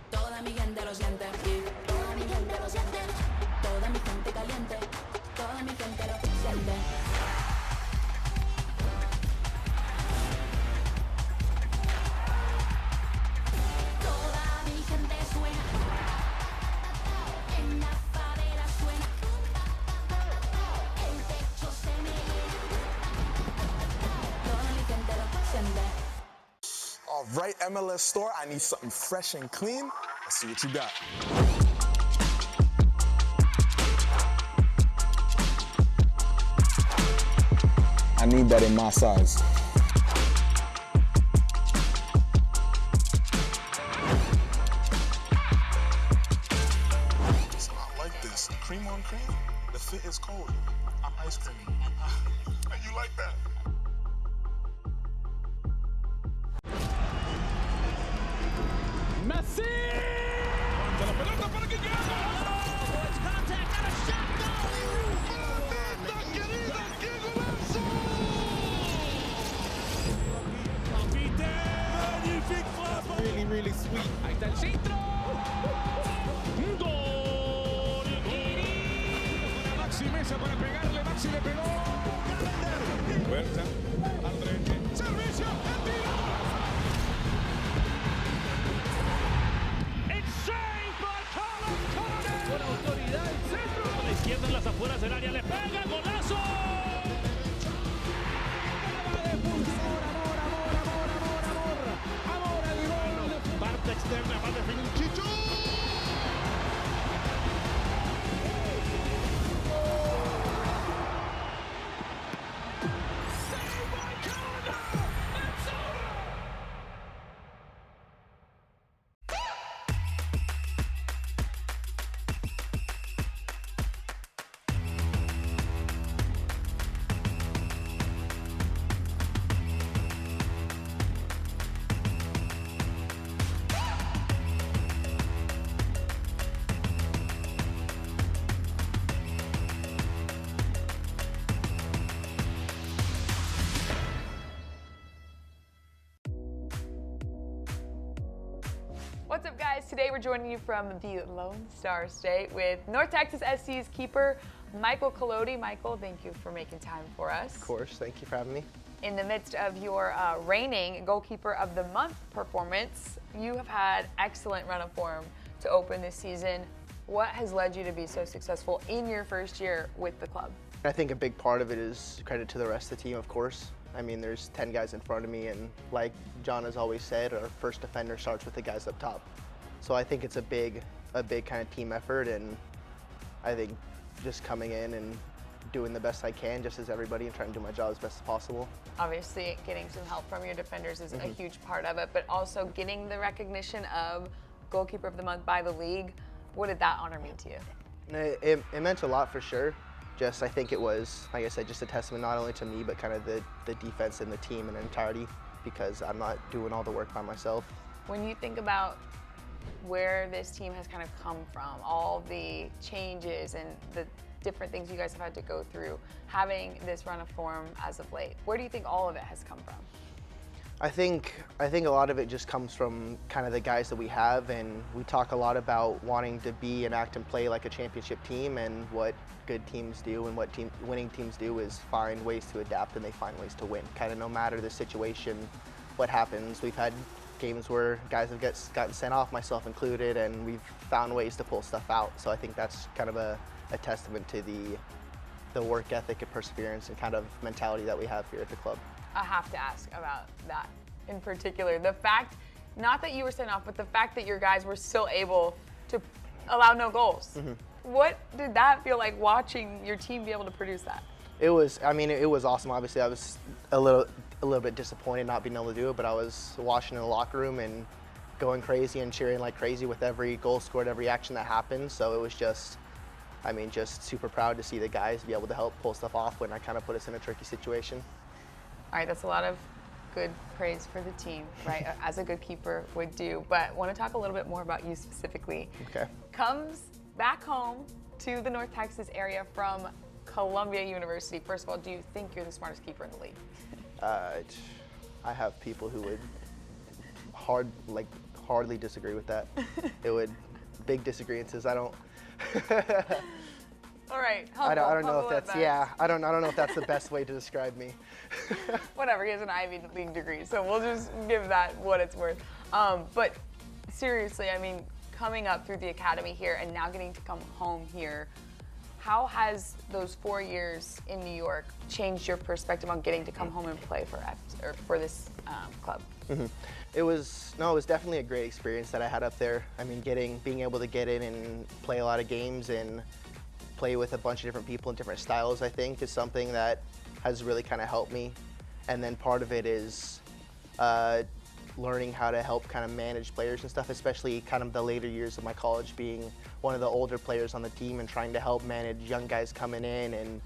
toda mi gente lo siente, toda mi gente lo siente, toda mi gente caliente, toda mi gente lo siente. All right, MLS store, I need something fresh and clean. Let's see what you got. I need that in my size. It's not like this. Cream on cream. The fit is cold. I'm ice cream. You like that? Messi! Levanta la pelota para que llegue. It's contact and a shot goal. Mamita querida, qué golazo! Capitaine! Magnifique frappe. Really sweet. Ahí está el centro. Gol. Para Maxi Mesa para pegarle. Maxi le pegó. Huerta. Al frente. Servicio. El tiro. Con autoridad el centro. A la izquierda en las afueras del área le pega, golazo. Amor el gol. Parte externa, va a definir Chicho. Saved by Collins. What's up, guys? Today we're joining you from the Lone Star State with North Texas SC's keeper, Michael Collodi. Michael, thank you for making time for us. Of course, thank you for having me. In the midst of your reigning Goalkeeper of the Month performance, you have had excellent run of form to open this season. What has led you to be so successful in your first year with the club? I think a big part of it is credit to the rest of the team, of course. I mean, there's 10 guys in front of me, and like John has always said, our first defender starts with the guys up top. So I think it's a big kind of team effort, and I think just coming in and doing the best I can, just as everybody, and trying to do my job as best as possible. Obviously, getting some help from your defenders is a huge part of it, but also getting the recognition of Goalkeeper of the Month by the league. What did that honor mean to you? It meant a lot for sure. I think it was, like I said, just a testament not only to me, but kind of the defense and the team in entirety, because I'm not doing all the work by myself. When you think about where this team has kind of come from, all the changes and the different things you guys have had to go through, having this run of form as of late, where do you think all of it has come from? I think a lot of it just comes from kind of the guys that we have, and we talk a lot about wanting to be and act and play like a championship team, and what good teams do and what winning teams do is find ways to adapt, and they find ways to win. Kind of no matter the situation, what happens. We've had games where guys have gotten sent off, myself included, and we've found ways to pull stuff out. So I think that's kind of a testament to the work ethic and perseverance and kind of mentality that we have here at the club. I have to ask about that in particular. The fact, not that you were sent off, but the fact that your guys were still able to allow no goals. What did that feel like, watching your team be able to produce that? It was awesome. Obviously, I was a little bit disappointed not being able to do it, but I was watching in the locker room and going crazy and cheering like crazy with every goal scored, every action that happened. So it was just super proud to see the guys be able to help pull stuff off when I kind of put us in a tricky situation. All right, that's a lot of good praise for the team, right? As a good keeper would do. But I want to talk a little bit more about you specifically. Okay. Comes back home to the North Texas area from Columbia University. First of all, do you think you're the smartest keeper in the league? I have people who would hardly disagree with that. Big disagreements. I don't. All right. I don't know if that's I don't know if that's the best way to describe me. Whatever. He has an Ivy League degree, so we'll just give that what it's worth. But seriously, I mean, coming up through the academy here and now getting to come home here, how has those 4 years in New York changed your perspective on getting to come home and play for this club? It was definitely a great experience that I had up there. I mean, being able to get in and play a lot of games and play with a bunch of different people and different styles, I think, is something that has really kind of helped me. And then part of it is learning how to help kind of manage players and stuff, especially kind of the later years of my college, being one of the older players on the team and trying to help manage young guys coming in and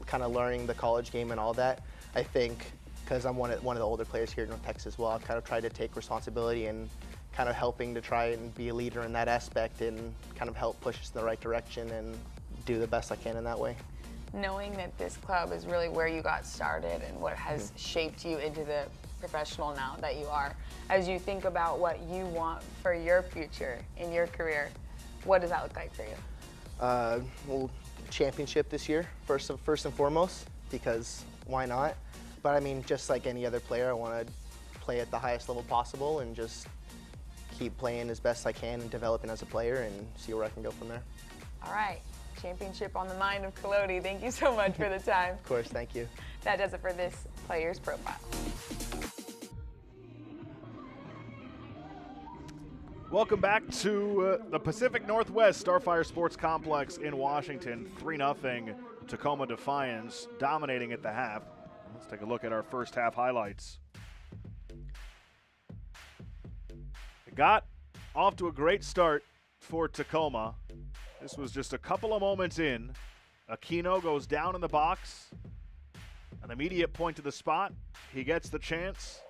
kind of learning the college game and all that. I think because I'm one of the older players here in North Texas as well, I've kind of tried to take responsibility and kind of helping to try and be a leader in that aspect and kind of help push us in the right direction and do the best I can in that way. Knowing that this club is really where you got started and what has shaped you into the professional now that you are, as you think about what you want for your future in your career, what does that look like for you? Well, championship this year, first and foremost, because why not? But I mean, just like any other player, I want to play at the highest level possible and just keep playing as best I can and developing as a player and see where I can go from there. All right. Championship on the mind of Collodi. Thank you so much for the time. Of course, thank you. That does it for this Players Profile. Welcome back to the Pacific Northwest Starfire Sports Complex in Washington. 3-0 Tacoma Defiance, dominating at the half. Let's take a look at our first half highlights. It got off to a great start for Tacoma. This was just a couple of moments in. Aquino goes down in the box. An immediate point to the spot. He gets the chance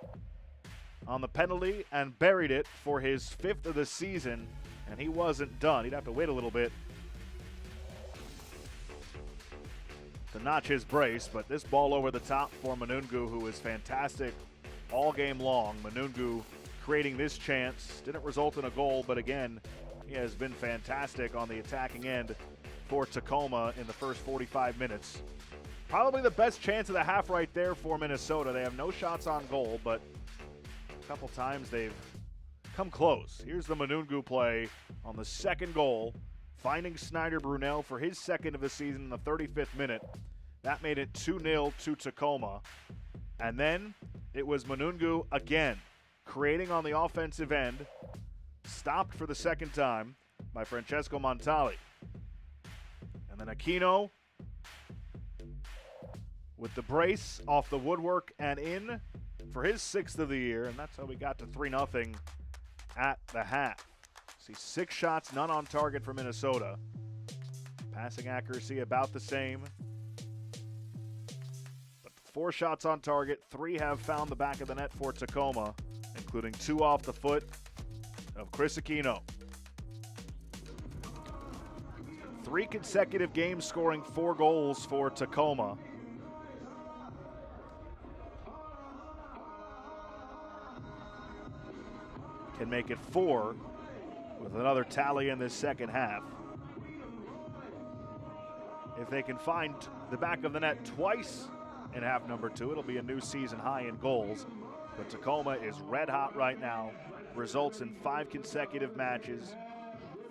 on the penalty and buried it for his 5th of the season, and he wasn't done. He'd have to wait a little bit to notch his brace, but this ball over the top for Manungu, who is fantastic all game long. Manungu creating this chance. Didn't result in a goal, but again, he has been fantastic on the attacking end for Tacoma in the first 45 minutes. Probably the best chance of the half right there for Minnesota. They have no shots on goal, but a couple times they've come close. Here's the Manungu play on the second goal, finding Snyder Brunel for his second of the season in the 35th minute. That made it 2-0 to Tacoma. And then it was Manungu again, creating on the offensive end, stopped for the second time by Francesco Montali. And then Aquino with the brace off the woodwork and in for his 6th of the year, and that's how we got to 3-0 at the half. See 6 shots, none on target for Minnesota. Passing accuracy about the same. But 4 shots on target, 3 have found the back of the net for Tacoma, including 2 off the foot of Chris Aquino. 3 consecutive games scoring 4 goals for Tacoma. Can make it 4 with another tally in this second half. If they can find the back of the net twice in half number 2, it'll be a new season high in goals. But Tacoma is red hot right now. Results in 5 consecutive matches,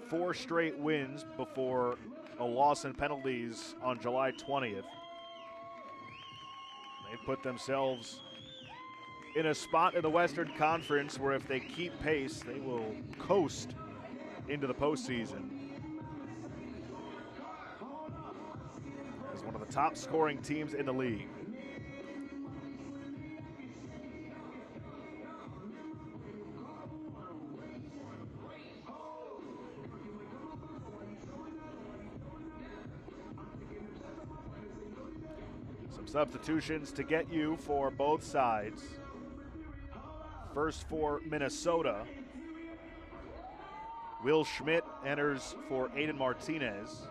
4 straight wins before a loss in penalties on July 20th. They put themselves in a spot in the Western Conference where if they keep pace, they will coast into the postseason. As one of the top scoring teams in the league. Some substitutions to get you for both sides. First for Minnesota, Will Schmidt enters for Aiden Martinez.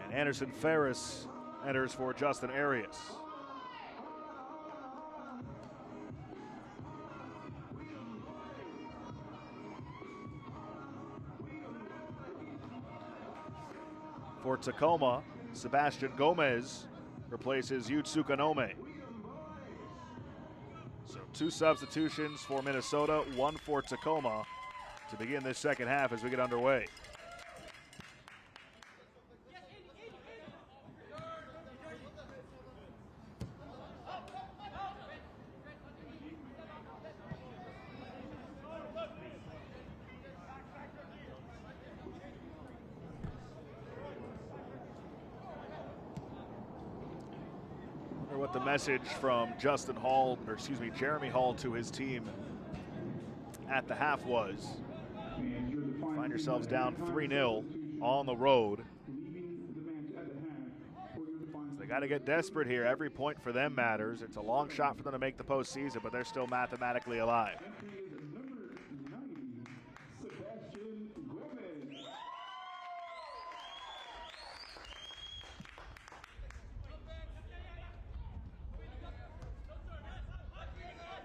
And Anderson Ferris enters for Justin Arias. For Tacoma, Sebastian Gomez replaces Yutsu Kanome. So 2 substitutions for Minnesota, 1 for Tacoma to begin this second half as we get underway. What the message from Jeremy Hall to his team at the half was. Find yourselves down 3-0 on the road. So they got to get desperate here. Every point for them matters. It's a long shot for them to make the postseason, but they're still mathematically alive.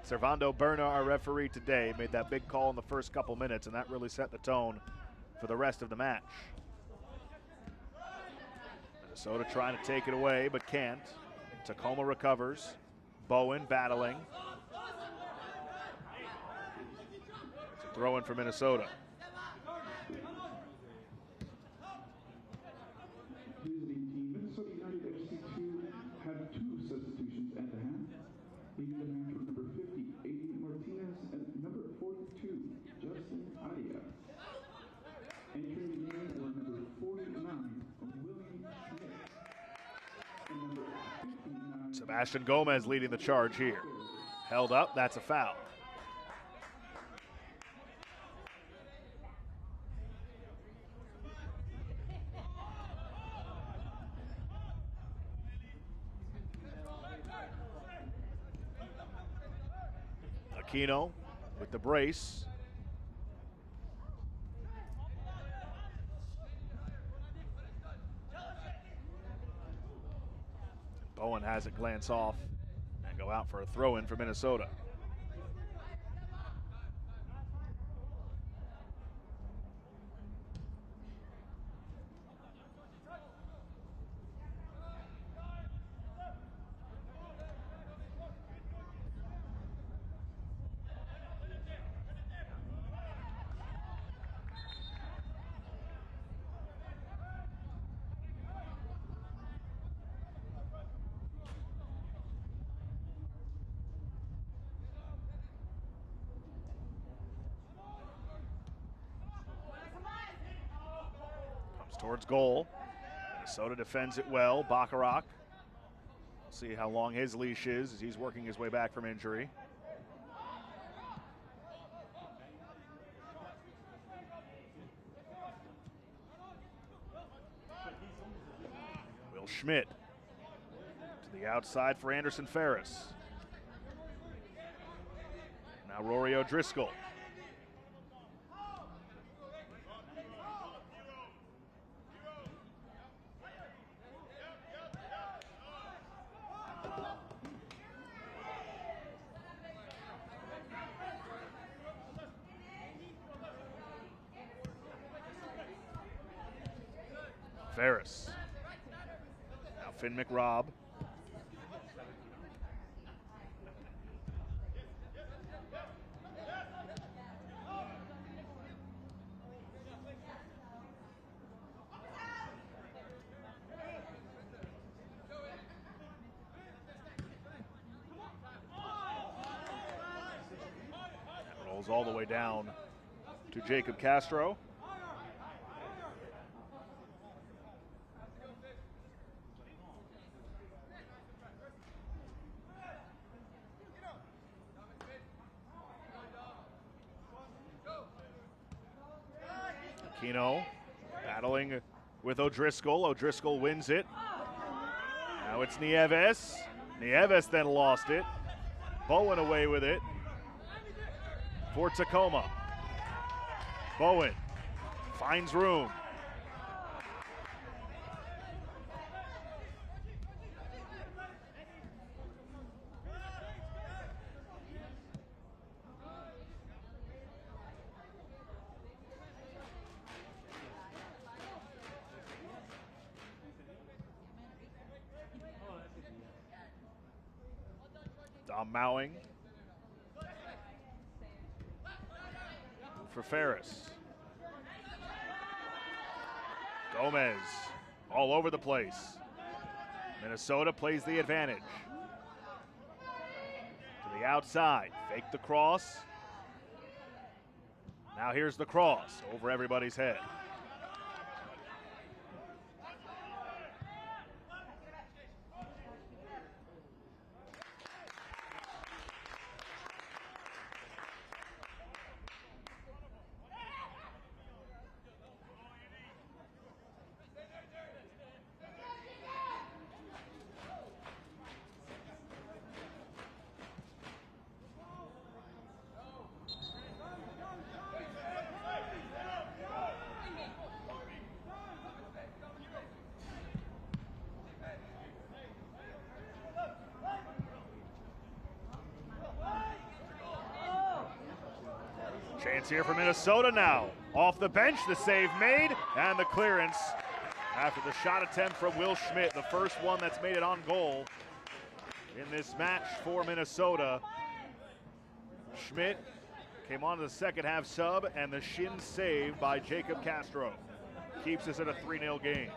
Servando Berna, our referee today, made that big call in the first couple minutes, and that really set the tone for the rest of the match. Minnesota trying to take it away, but can't. Tacoma recovers. Bowen battling. It's a throw in for Minnesota. Minnesota United FC2 had 2 substitutions at the half. Leaving the match with number 50, Aiden Martinez, and number 42, Justin Arias. Entering the game were number 49, William Schmidt, and number 59. Sebastian Gomez leading the charge here. Held up, that's a foul. Aquino with the brace. Bowen has it glance off Go out for a throw-in for Minnesota. Towards goal. Minnesota defends it well. Bacharach. See how long his leash is as he's working his way back from injury. Will Schmidt to the outside for Anderson Ferris. Now Rory O'Driscoll. Ferris. Now Finn McRobb. That rolls all the way down to Jacob Castro. Aquino battling with O'Driscoll. O'Driscoll wins it. Now it's Nieves. Nieves then lost it. Bowen away with it for Tacoma. Bowen finds room. Dom Mowing for Ferris. Gomez all over the place. Minnesota plays the advantage. To the outside, fake the cross. Now here's the cross over everybody's head. Chance here for Minnesota now. Off the bench, the save made, and the clearance after the shot attempt from Will Schmidt, the first one that's made it on goal in this match for Minnesota. Schmidt came on to the second half sub, and the shin save by Jacob Castro keeps us at a 3-0 game.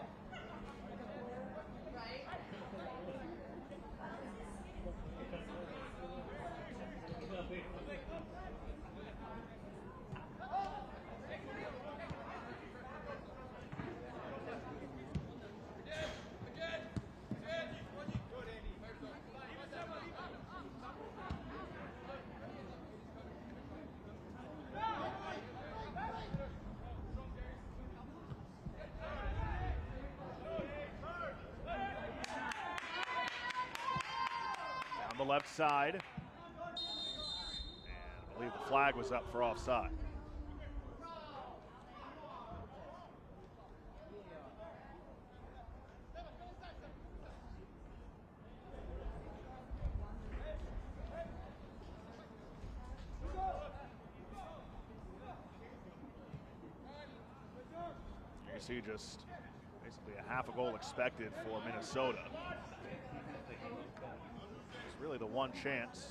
The left side, and I believe the flag was up for offside. see just basically a half a goal expected for Minnesota. It's really the one chance.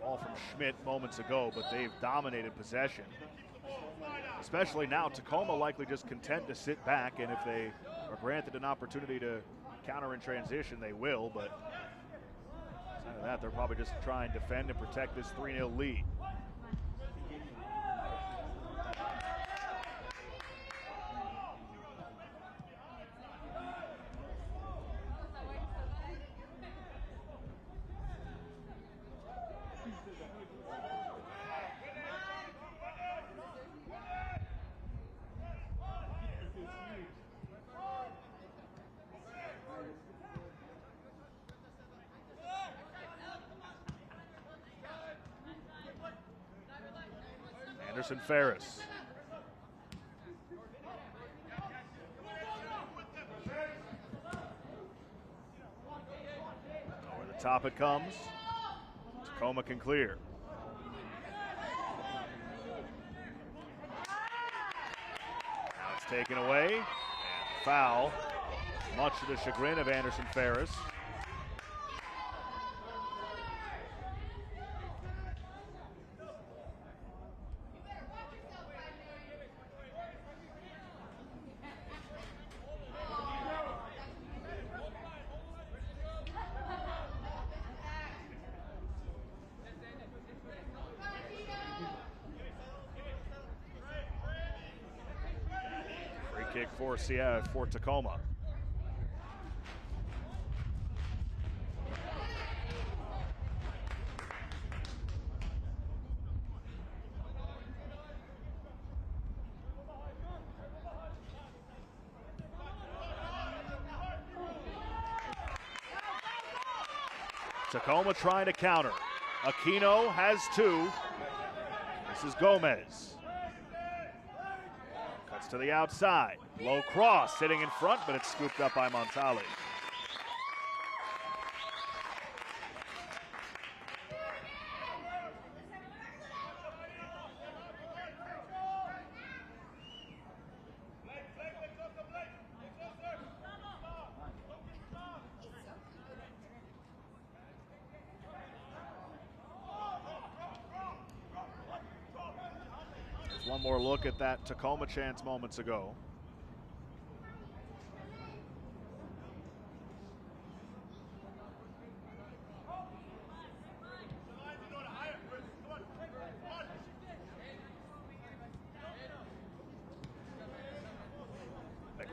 Ball from Schmidt moments ago, but they've dominated possession. Especially now, Tacoma likely just content to sit back, and if they are granted an opportunity to counter in transition, they will, but outside of that, they're probably just try and defend and protect this 3-0 lead. Anderson Ferris. Over the top it comes. Tacoma can clear. Now it's taken away. And foul. Much to the chagrin of Anderson Ferris. Kick for Tacoma. Tacoma trying to counter. Aquino has two. This is Gomez. Cuts to the outside. Low cross sitting in front, but it's scooped up by Montali. There's one more look at that Tacoma chance moments ago.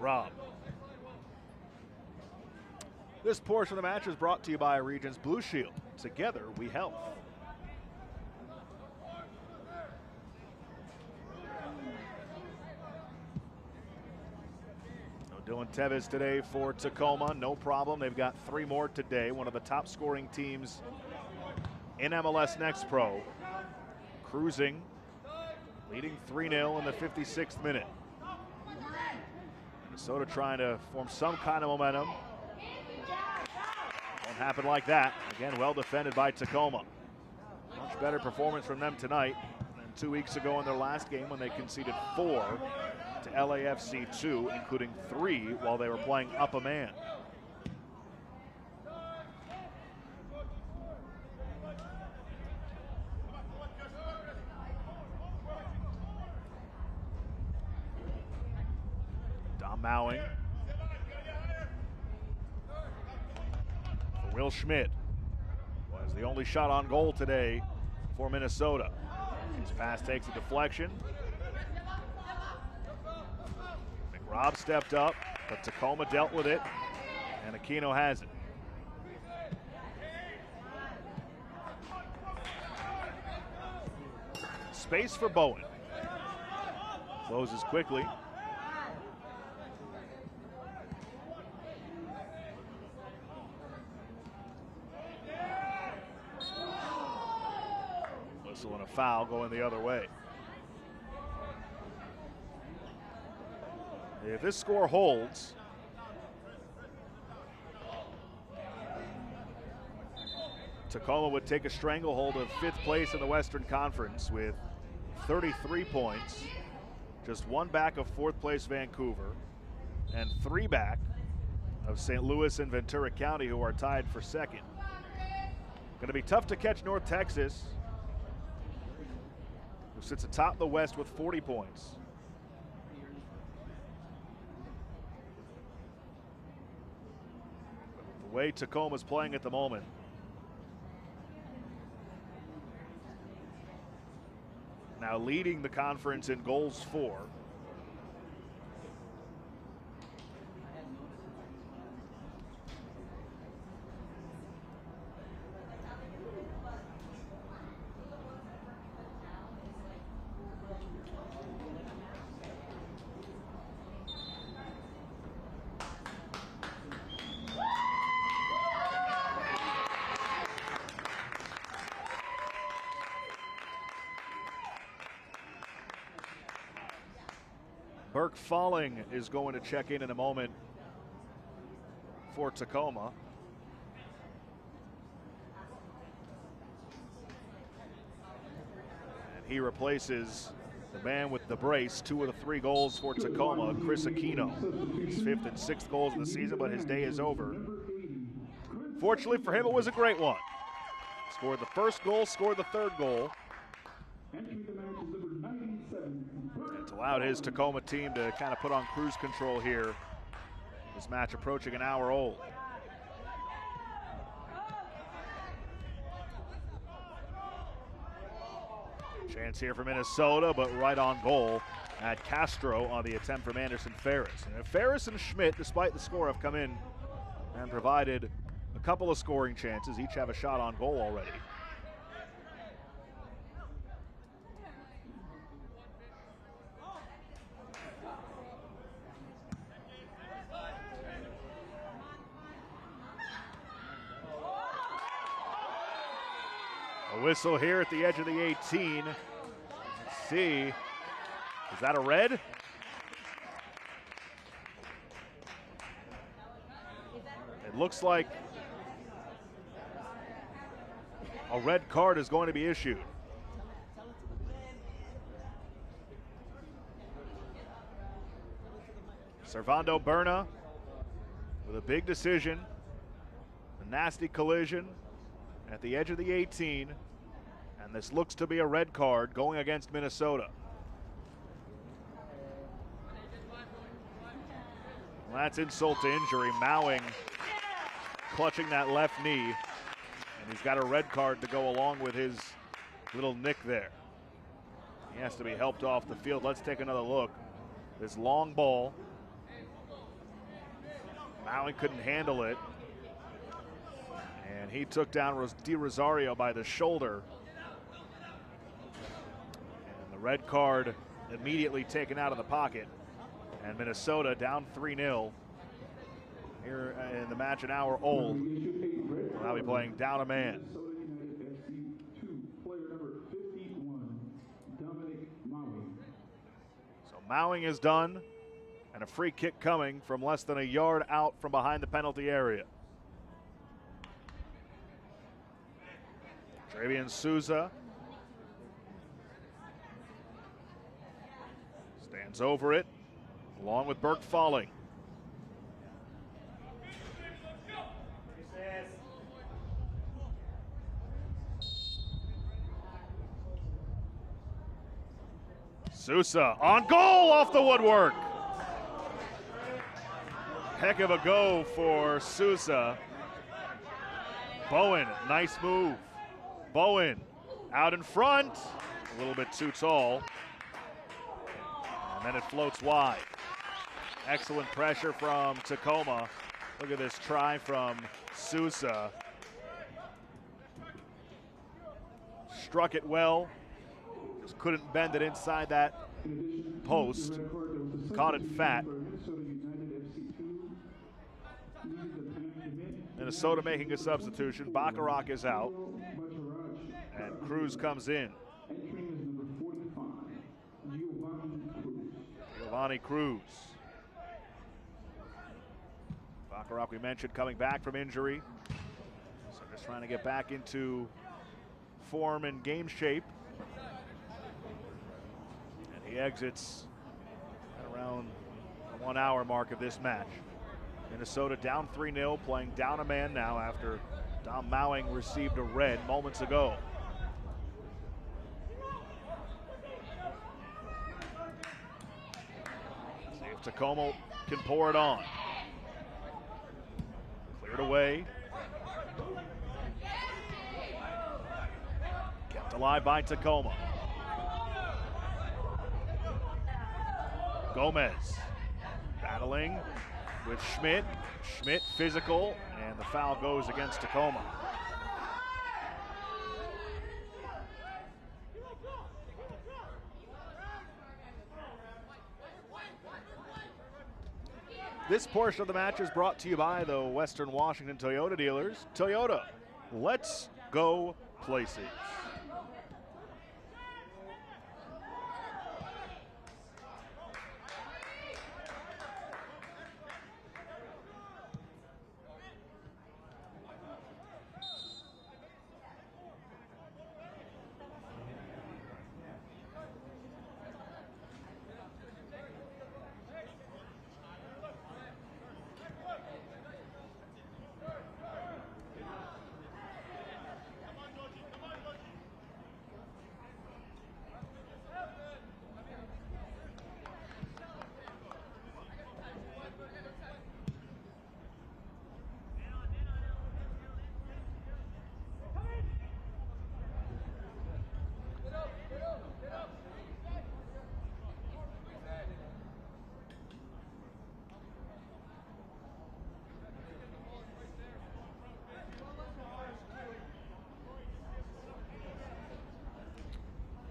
Rob. This portion of the match is brought to you by Regions Blue Shield. Together we help. No Dylan Teves today for Tacoma, no problem. They've got 3 more today. One of the top scoring teams in MLS Next Pro. Cruising, leading 3-0 in the 56th minute. Minnesota trying to form some kind of momentum. Won't happen like that. Again, well defended by Tacoma. Much better performance from them tonight than 2 weeks ago in their last game when they conceded 4 to LAFC2, including 3 while they were playing up a man. Mowing. For Will Schmidt. Was the only shot on goal today for Minnesota. His pass takes a deflection. McRobb stepped up, but Tacoma dealt with it, and Aquino has it. Space for Bowen. Closes quickly. And a foul going the other way. If this score holds, Tacoma would take a stranglehold of 5th place in the Western Conference with 33 points, Just 1 back of 4th place Vancouver and 3 back of St. Louis and Ventura County, who are tied for 2nd. Going to be tough to catch North Texas, who sits atop the West with 40 points. The way Tacoma's playing at the moment, now leading the conference in goals for. Burke Falling is going to check in a moment for Tacoma. And he replaces the man with the brace. 2 of the 3 goals for Tacoma, Chris Aquino. His 5th and 6th goals of the season, but his day is over. Fortunately for him, it was a great one. Scored the 1st goal, scored the 3rd goal. It's allowed his Tacoma team to kind of put on cruise control here. This match approaching an hour old. Chance here for Minnesota, but right on goal at Castro on the attempt from Anderson Ferris. And Ferris and Schmidt, despite the score, have come in and provided a couple of scoring chances. Each have a shot on goal already. A whistle here at the edge of the 18. Let's see. Is that a red? It looks like a red card is going to be issued. Servando Berna with a big decision. A nasty collision at the edge of the 18, and this looks to be a red card going against Minnesota. Well, that's insult to injury. Mowing clutching that left knee, and he's got a red card to go along with his little nick there. He has to be helped off the field. Let's take another look. This long ball. Mowing couldn't handle it. And he took down Di Rosario by the shoulder. And the red card immediately taken out of the pocket. And Minnesota down 3-0 here in the match, an hour old. Will now be playing down a man. So Mowing is done, and a free kick coming from less than a yard out from behind the penalty area. Travian Souza stands over it, along with Burke Falling. Souza on goal off the woodwork. Heck of a go for Souza. Bowen, nice move. Bowen out in front, a little bit too tall. And then it floats wide. Excellent pressure from Tacoma. Look at this try from Souza. Struck it well. Just couldn't bend it inside that post. Caught it fat. Minnesota making a substitution. Bacharach is out. And Cruz comes in. Giovanni Cruz. Bacharach, we mentioned, coming back from injury. So just trying to get back into form and game shape. And he exits 1 hour mark of this match. Minnesota down 3-0, playing down a man now after Dom Mowing received a red moments ago. See if Tacoma can pour it on. Cleared away. Kept alive by Tacoma. Gomez battling with Schmidt. Schmidt physical, and the foul goes against Tacoma. This portion of the match is brought to you by the Western Washington Toyota dealers. Toyota, let's go places.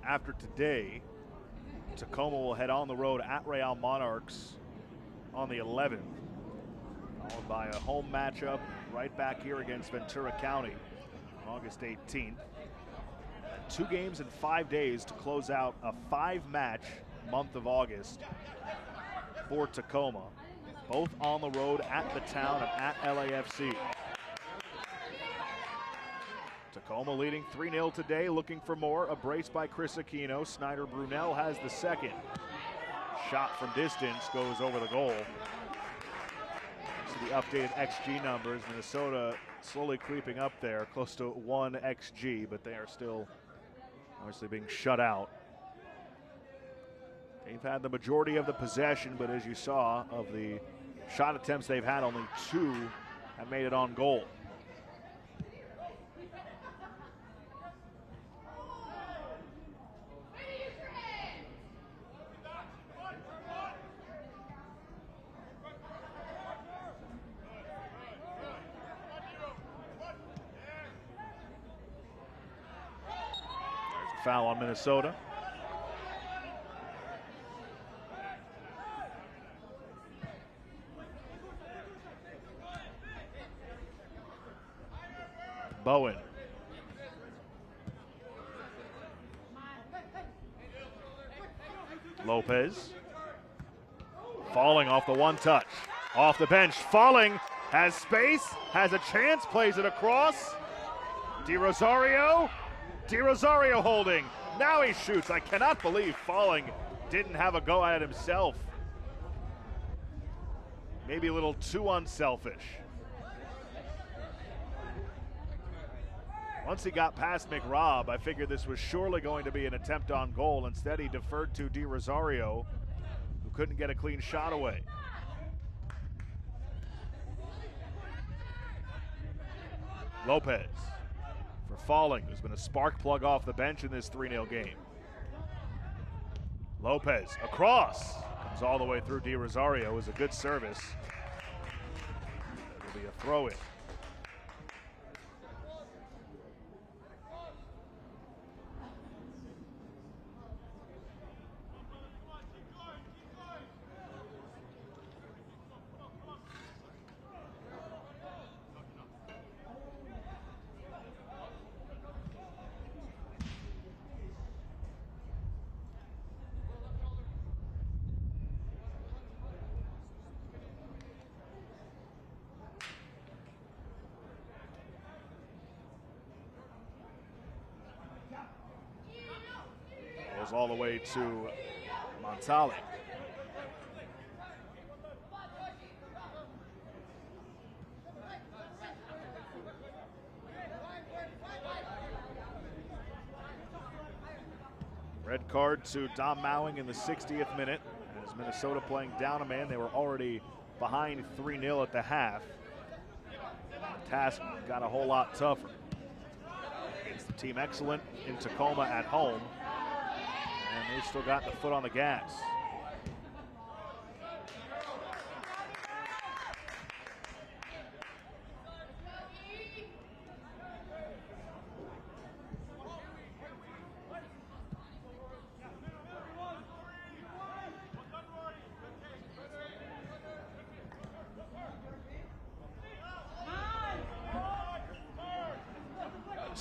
After today, Tacoma will head on the road at Real Monarchs on the 11th, followed by a home matchup right back here against Ventura County on August 18th. 2 games in 5 days to close out a 5-match month of August for Tacoma, both on the road at the town and at LAFC. Tacoma leading 3-0 today, looking for more. A brace by Chris Aquino. Snyder Brunel has the second. Shot from distance goes over the goal. So the updated XG numbers, Minnesota slowly creeping up there, close to 1 XG, but they are still obviously being shut out. They've had the majority of the possession, but as you saw, of the shot attempts they've had, only 2 have made it on goal. Foul on Minnesota. Bowen. Lopez. Falling off the one touch. Off the bench. Falling. Has space. Has a chance. Plays it across. Di Rosario holding. Now he shoots. I cannot believe Falling didn't have a go at it himself. Maybe a little too unselfish. Once he got past McRobb, I figured this was surely going to be an attempt on goal. Instead, he deferred to Di Rosario, who couldn't get a clean shot away. Lopez for Falling, who's been a spark plug off the bench in this 3-0 game. Lopez across, comes all the way through Di Rosario. It was a good service. It'll be a throw-in. All the way to Montali. Red card to Dom Mowing in the 60th minute. As Minnesota playing down a man, they were already behind 3-0 at the half. The task got a whole lot tougher. Against the team excellent in Tacoma at home. And they've still got the foot on the gas.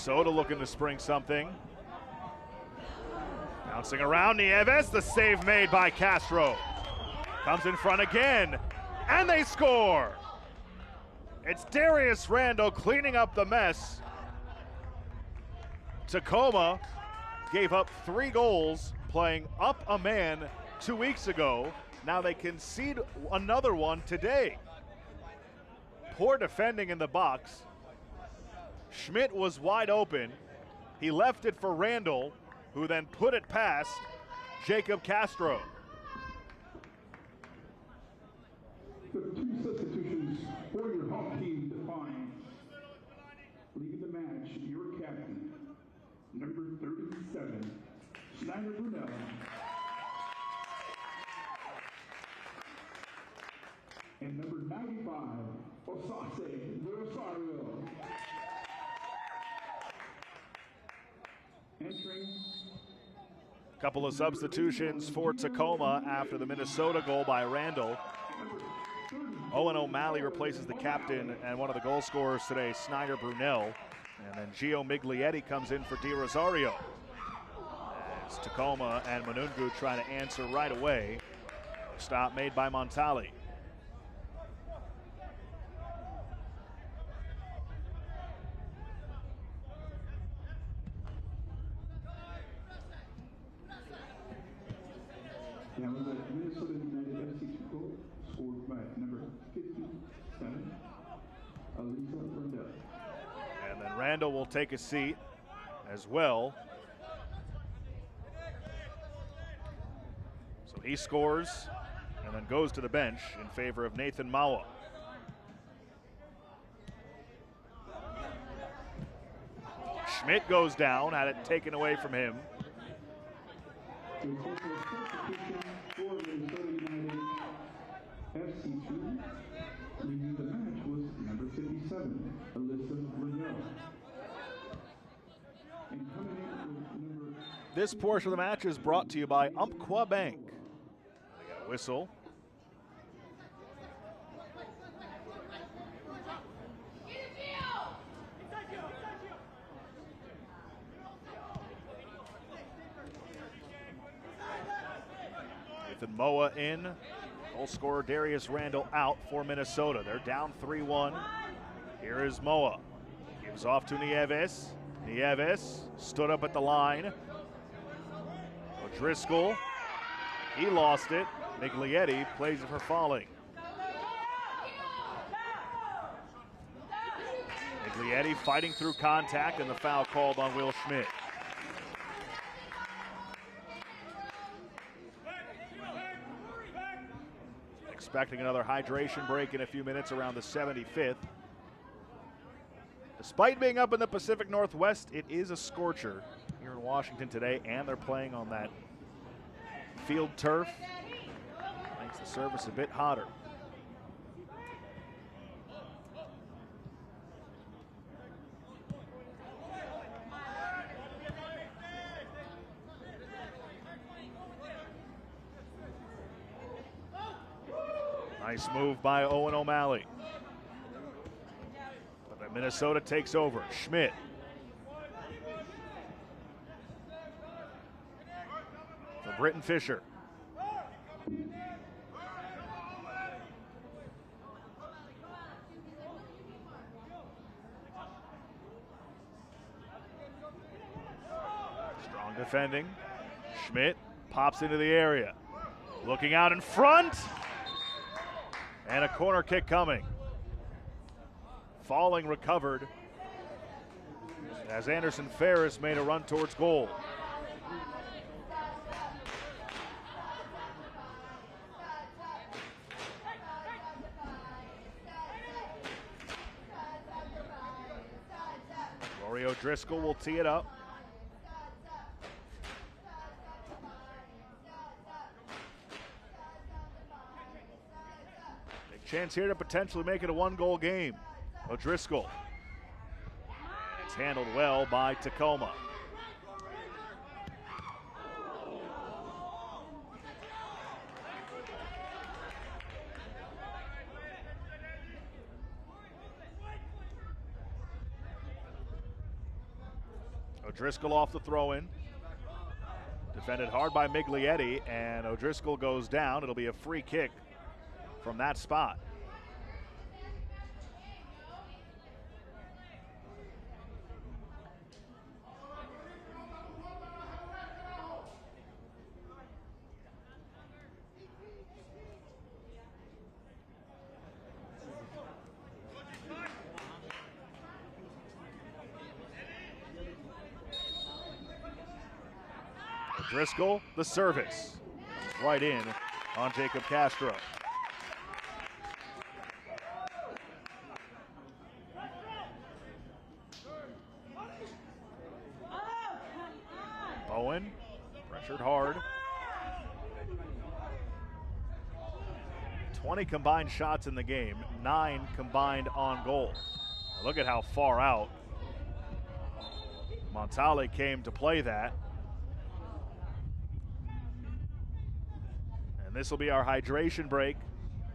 Minnesota looking to spring something. Bouncing around Nieves, the save made by Castro. Comes in front again, and they score! It's Darius Randall cleaning up the mess. Tacoma gave up 3 goals playing up a man 2 weeks ago. Now they concede another one today. Poor defending in the box. Schmidt was wide open. He left it for Randall, who then put it past Jacob Castro. The 2 substitutions for your home team, Defiance. Leading the match, your captain, number 37, Schneider Brunel. And number 95, Osase Rosario. Entering. Couple of substitutions for Tacoma after the Minnesota goal by Randall. Owen O'Malley replaces the captain and one of the goal scorers today, Snyder Brunel. And then Gio Miglietti comes in for Di Rosario. As Tacoma and Manungu try to answer right away. Stop made by Montali. That was a Minnesota United FC2 goal scored by number 57, Alisa Randall. And then Randall will take a seat as well. So he scores and then goes to the bench in favor of Nathan Mawa. Schmidt goes down, had it taken away from him. For Minnesota United FC2, leading the match was number 57, Alyssa Randall. And coming in with number... This portion of the match is brought to you by Umpqua Bank. They got a whistle. Nathan Moa in. Goal scorer Darius Randall out for Minnesota. They're down 3-1. Here is Moa. Gives off to Nieves. Nieves stood up at the line. O'Driscoll, he lost it. Miglietti plays it for Falling. Miglietti fighting through contact and the foul called on Will Schmidt. Expecting another hydration break in a few minutes around the 75th. Despite being up in the Pacific Northwest, it is a scorcher here in Washington today, and they're playing on that field turf. Makes the surface a bit hotter. Nice move by Owen O'Malley. But then Minnesota takes over. Schmidt. For Britton Fisher. Strong defending. Schmidt pops into the area. Looking out in front. And a corner kick coming. Falling recovered as Anderson Ferris made a run towards goal. O'Driscoll will tee it up. Big chance here to potentially make it a one-goal game. O'Driscoll. It's handled well by Tacoma. O'Driscoll off the throw-in. Defended hard by Miglietti, and O'Driscoll goes down. It'll be a free kick from that spot. O'Driscoll, the service. Right in on Jacob Castro. Bowen, pressured hard. 20 combined shots in the game, 9 combined on goal. Now look at how far out Montale came to play that. This will be our hydration break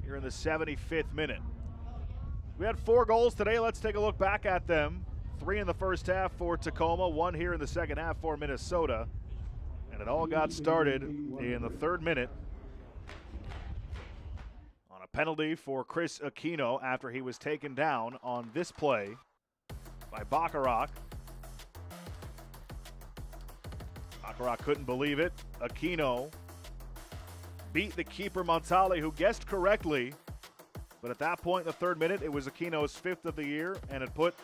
here in the 75th minute. We had 4 goals today. Let's take a look back at them. 3 in the first half for Tacoma, 1 here in the second half for Minnesota. And it all got started in the 3rd minute on a penalty for Chris Aquino after he was taken down on this play by Bacharach. Bacharach couldn't believe it. Aquino beat the keeper Montale, who guessed correctly. But at that point in the 3rd minute, it was Aquino's 5th of the year, and it put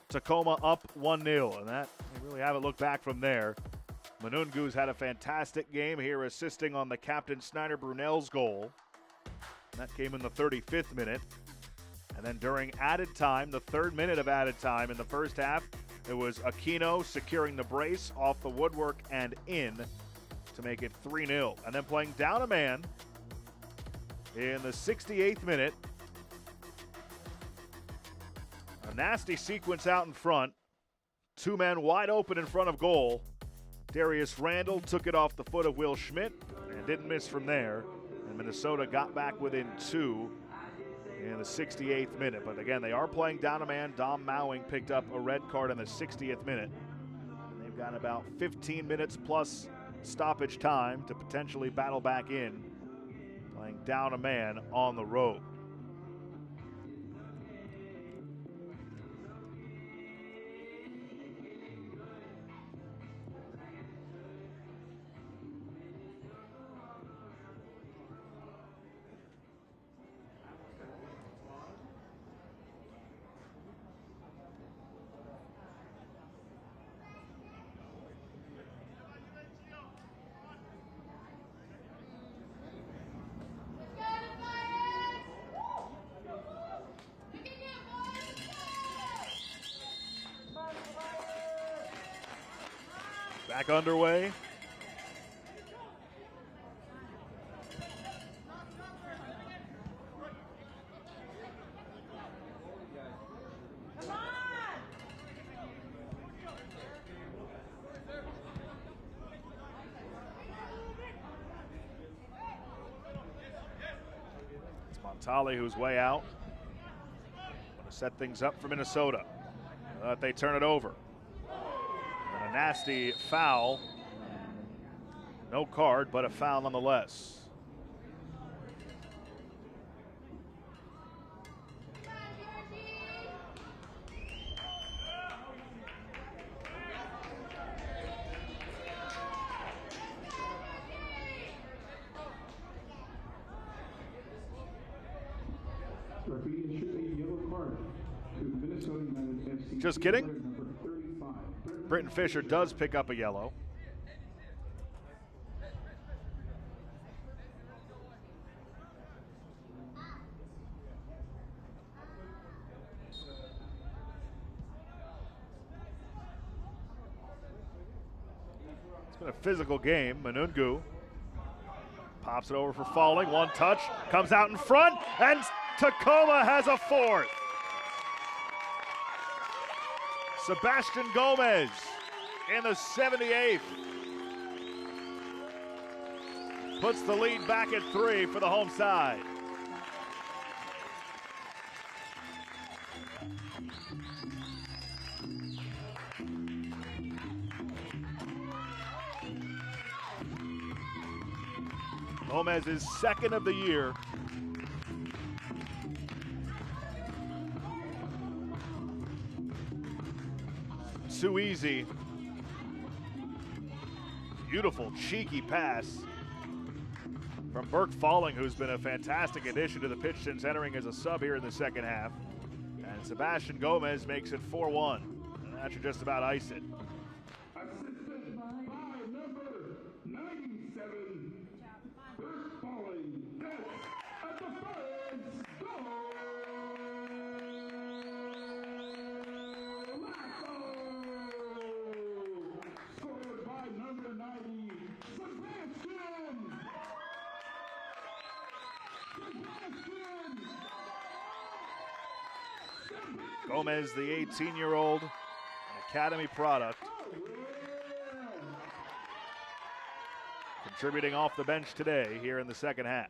Tacoma up 1-0. And that, you really haven't looked back from there. Manungu's had a fantastic game here, assisting on the captain Snyder Brunel's goal. That came in the 35th minute. And then during added time, the 3rd minute of added time in the first half, it was Aquino securing the brace off the woodwork and in to make it 3-0. And then playing down a man in the 68th minute. A nasty sequence out in front. 2 men wide open in front of goal. Darius Randall took it off the foot of Will Schmidt and didn't miss from there. And Minnesota got back within 2 in the 68th minute. But again, they are playing down a man. Dom Mowing picked up a red card in the 60th minute. And they've got about 15 minutes plus stoppage time to potentially battle back in, playing down a man on the road. Back underway. It's Montale who's way out. Want to set things up for Minnesota. They turn it over. A nasty foul. No card, but a foul nonetheless. Just kidding. Britton Fisher does pick up a yellow. It's been a physical game. Manungu pops it over for Falling. One touch, comes out in front, and Tacoma has a fourth. Sebastian Gomez in the 78th. Puts the lead back at 3 for the home side. Gomez is second of the year. Too easy. Beautiful, cheeky pass from Burke Falling, who's been a fantastic addition to the pitch since entering as a sub here in the second half. And Sebastian Gomez makes it 4-1. And that should just about ice it. Assisted by number 97, Burke Falling. That's a Defiance goal! Scored by number 90, Sebastian! Gomez, the 18-year-old, an academy product, contributing off the bench today here in the second half.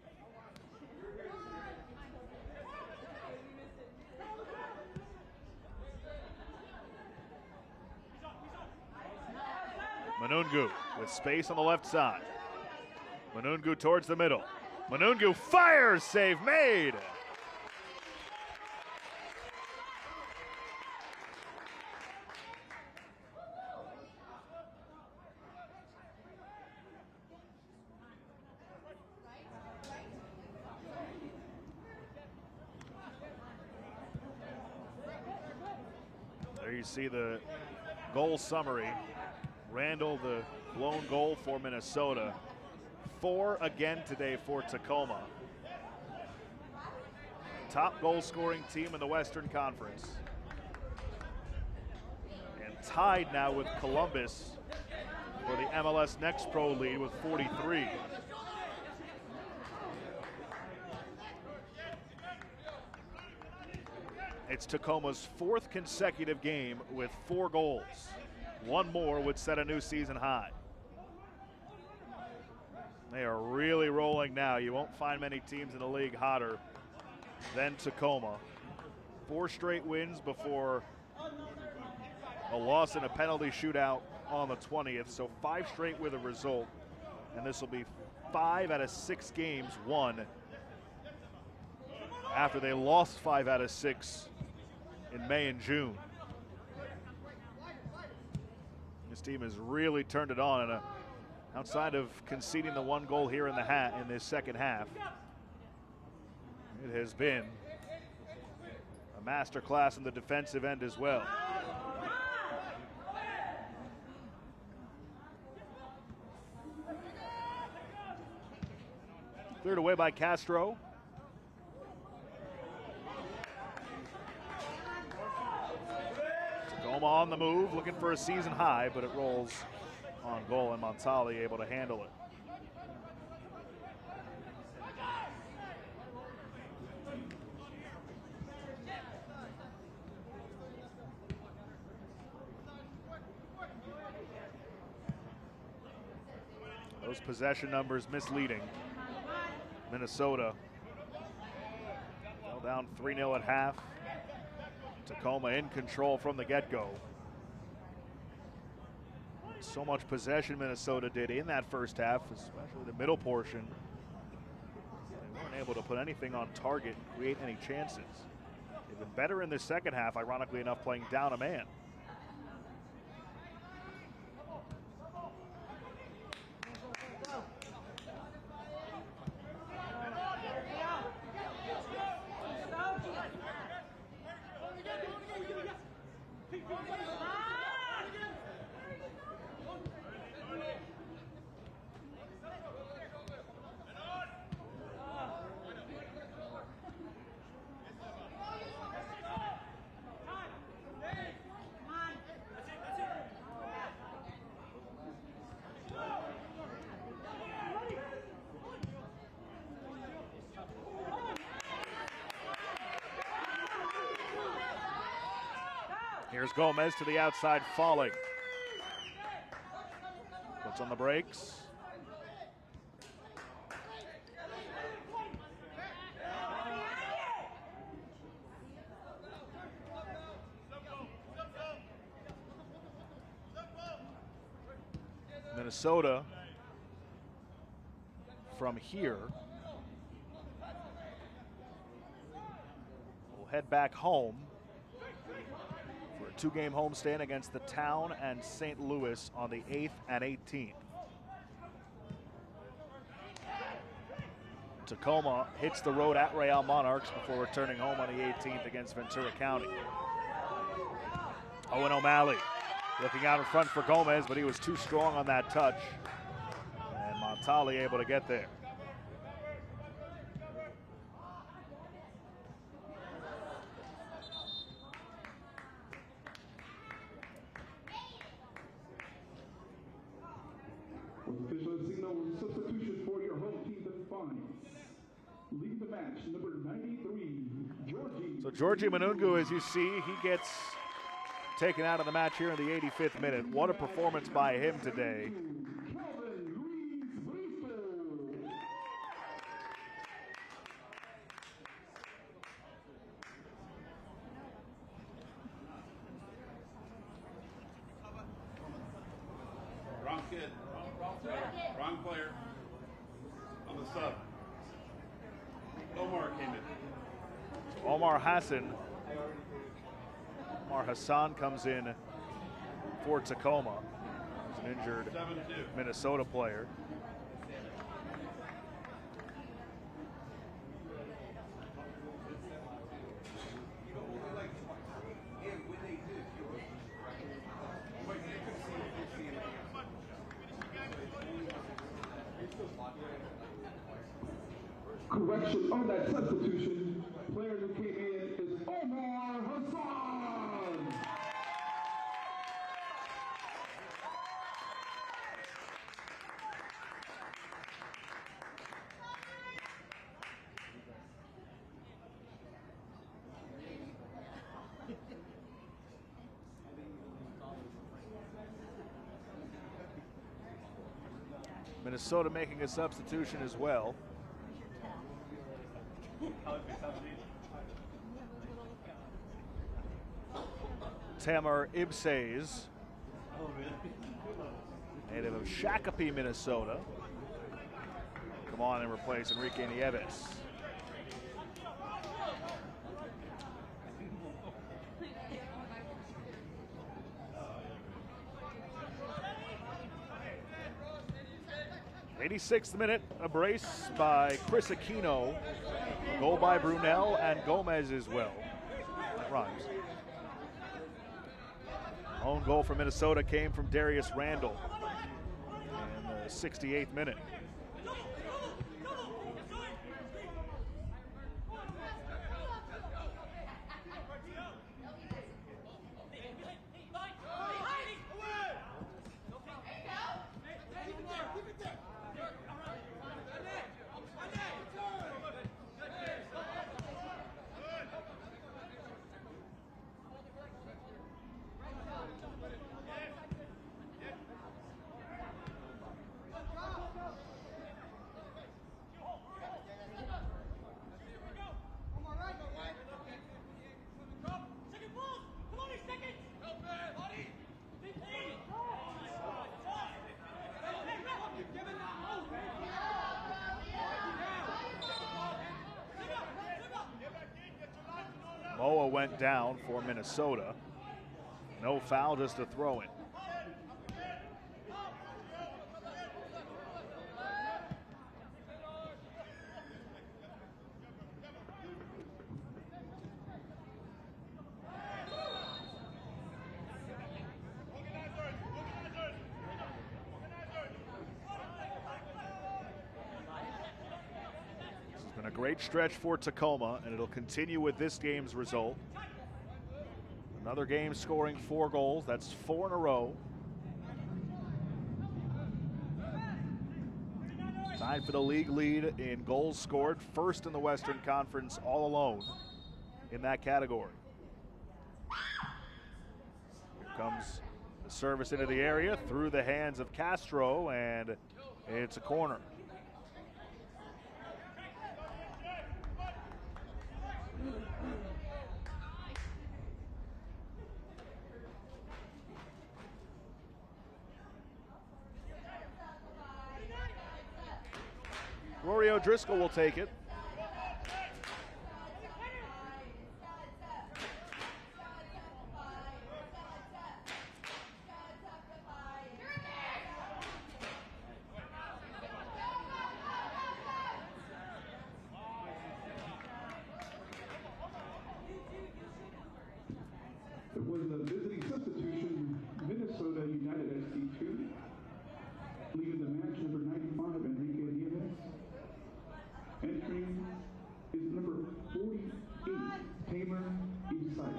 Manungu with space on the left side. Manungu towards the middle. Manungu fires, save made. There you see the goal summary. Randall, the lone goal for Minnesota. 4 again today for Tacoma. Top goal scoring team in the Western Conference. And tied now with Columbus for the MLS Next Pro lead with 43. It's Tacoma's 4th consecutive game with 4 goals. One more would set a new season high. They are really rolling now. You won't find many teams in the league hotter than Tacoma. 4 straight wins before a loss in a penalty shootout on the 20th. So 5 straight with a result. And this will be 5 out of 6 games won after they lost 5 out of 6 in May and June. This team has really turned it on, and outside of conceding the 1 goal here in this second half, it has been a masterclass in the defensive end as well. Cleared away by Castro. Tacoma on the move, looking for a season high, but it rolls on goal, and Montali able to handle it. Those possession numbers misleading. Minnesota fell down 3-0 at half. Tacoma in control from the get-go. So much possession Minnesota did in that first half, especially the middle portion. They weren't able to put anything on target, create any chances. They've been better in the second half, ironically enough, playing down a man. Here's Gomez to the outside, falling. Puts on the brakes. Minnesota from here will head back home for a 2-game homestand against the Town and St. Louis on the 8th and 18th. Tacoma hits the road at Real Monarchs before returning home on the 18th against Ventura County. Owen O'Malley looking out in front for Gomez, but he was too strong on that touch. And Montali able to get there. Official signal substitution for your home team, Defiance. Leading the match, number 93, Georgie. So Georgie Manungu, as you see, he gets taken out of the match here in the 85th minute. What a performance by him today. Wrong kid. Wrong player. On the sub. Omar came in. Omar Hassan comes in for Tacoma. He's an injured 7-2. Minnesota player. Correction on that substitution. Player who came in is Omar Hassan. Minnesota making a substitution as well. Tamar Ibses, native of Shakopee, Minnesota, come on and replace Enrique Nieves. '86th minute, a brace by Chris Aquino, a goal by Brunel and Gomez as well. That rhymes. Own goal for Minnesota came from Darius Randall in the 68th minute. Moa went down for Minnesota. No foul, just a throw in. A great stretch for Tacoma, and it'll continue with this game's result. Another game scoring 4 goals. That's 4 in a row. Tied for the league lead in goals scored, first in the Western Conference all alone in that category. comes the service into the area through the hands of Castro, and it's a corner. Rory O'Driscoll will take it. It was a visiting substitution, Minnesota United FC2. Leaving the match, number 95, Enrique Diaz. Entering is number 48, Tamer Ibsai.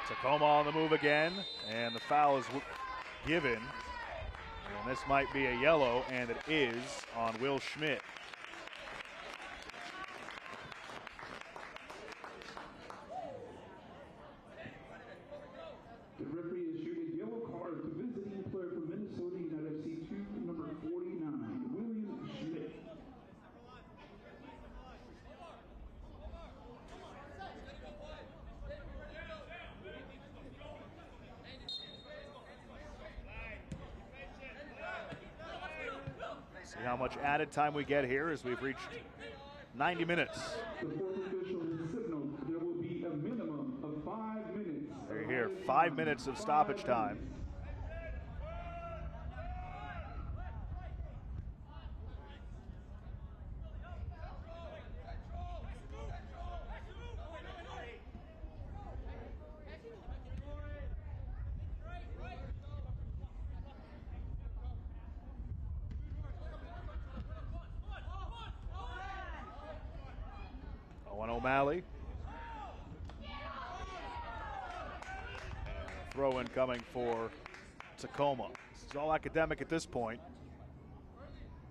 Tacoma on the move again, and the foul is given. And this might be a yellow, and it is on Will Schmidt. The referee issued a yellow card to visiting player from Minnesota United FC2, number 49, William Schmidt. See how much added time we get here as we've reached 90 minutes. The fourth official has signaled there will be a minimum of 5 minutes. There you hear 5 minutes of stoppage time. Owen O'Malley. Throw in coming for Tacoma. This is all academic at this point.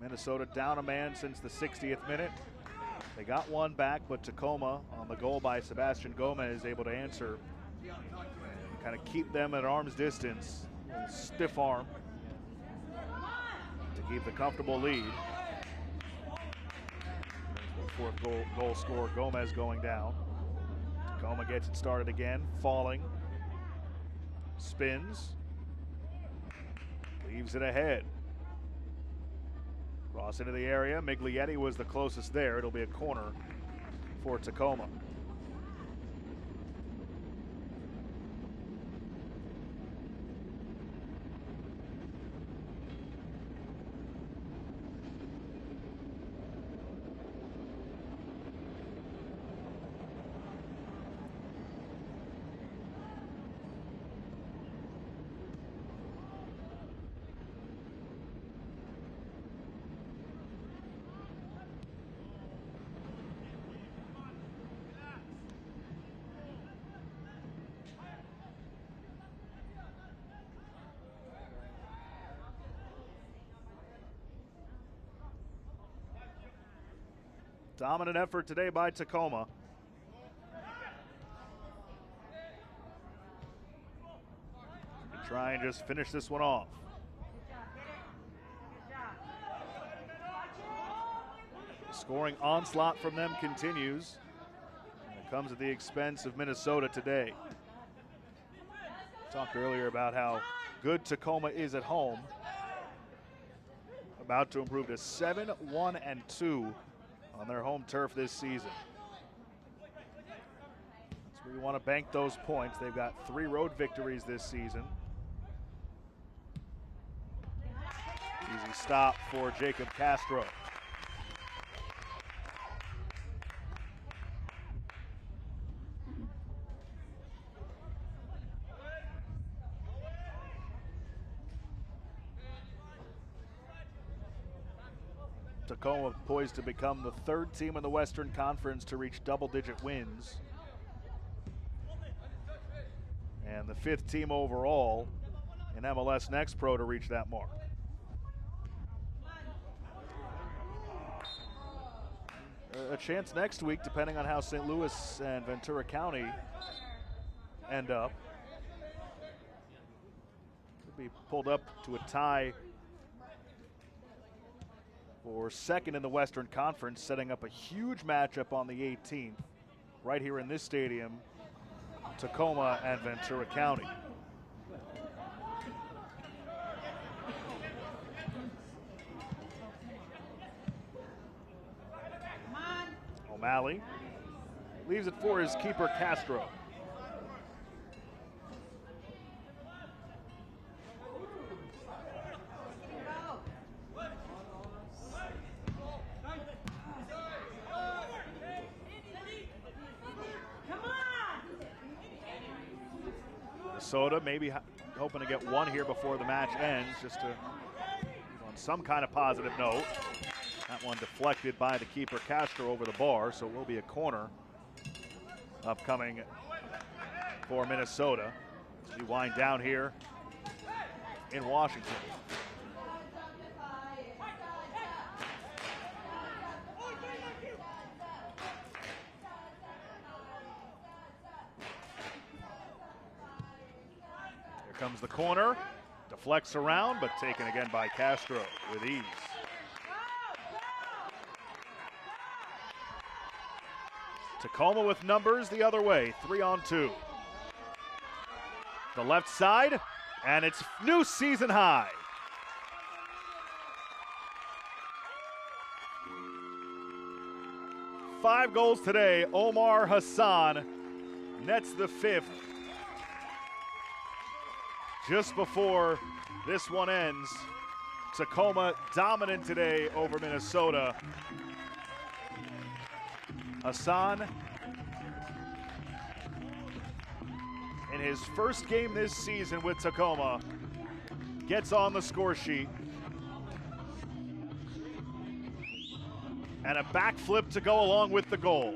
Minnesota down a man since the 60th minute. They got one back, but Tacoma on the goal by Sebastian Gomez able to answer. Kind of keep them at arm's distance. A little stiff arm to keep the comfortable lead. Fourth goal scorer, Gomez going down. Tacoma gets it started again, falling. Spins. Leaves it ahead. Cross into the area. Miglietti was the closest there. It'll be a corner for Tacoma. Dominant effort today by Tacoma. Try and just finish this one off. The scoring onslaught from them continues. And it comes at the expense of Minnesota today. Talked earlier about how good Tacoma is at home. About to improve to 7-1-2 on their home turf this season. That's where you want to bank those points. They've got 3 road victories this season. Easy stop for Jacob Castro. Tacoma poised to become the third team in the Western Conference to reach double-digit wins. And the fifth team overall in MLS Next Pro to reach that mark. A chance next week, depending on how St. Louis and Ventura County end up. Could be pulled up to a tie for second in the Western Conference, setting up a huge matchup on the 18th, right here in this stadium, Tacoma and Ventura County. O'Malley leaves it for his keeper, Castro. Minnesota maybe hoping to get one here before the match ends, just to on some kind of positive note. That one deflected by the keeper, Castro, over the bar, so it will be a corner upcoming for Minnesota as we wind down here in Washington. Here comes the corner, deflects around, but taken again by Castro with ease. Tacoma with numbers the other way, 3-on-2. The left side, and it's new season high. Five goals today. Omar Hassan nets the fifth. Just before this one ends, Tacoma dominant today over Minnesota. Hassan, in his first game this season with Tacoma, gets on the score sheet. And a backflip to go along with the goal.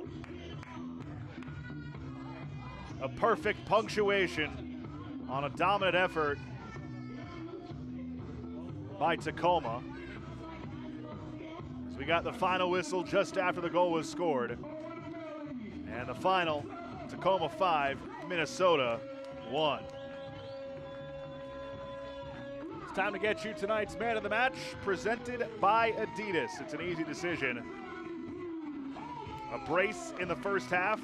A perfect punctuation on a dominant effort by Tacoma. As we got the final whistle just after the goal was scored. And the final, Tacoma 5, Minnesota 1. It's time to get you tonight's man of the match, presented by Adidas. It's an easy decision. A brace in the first half,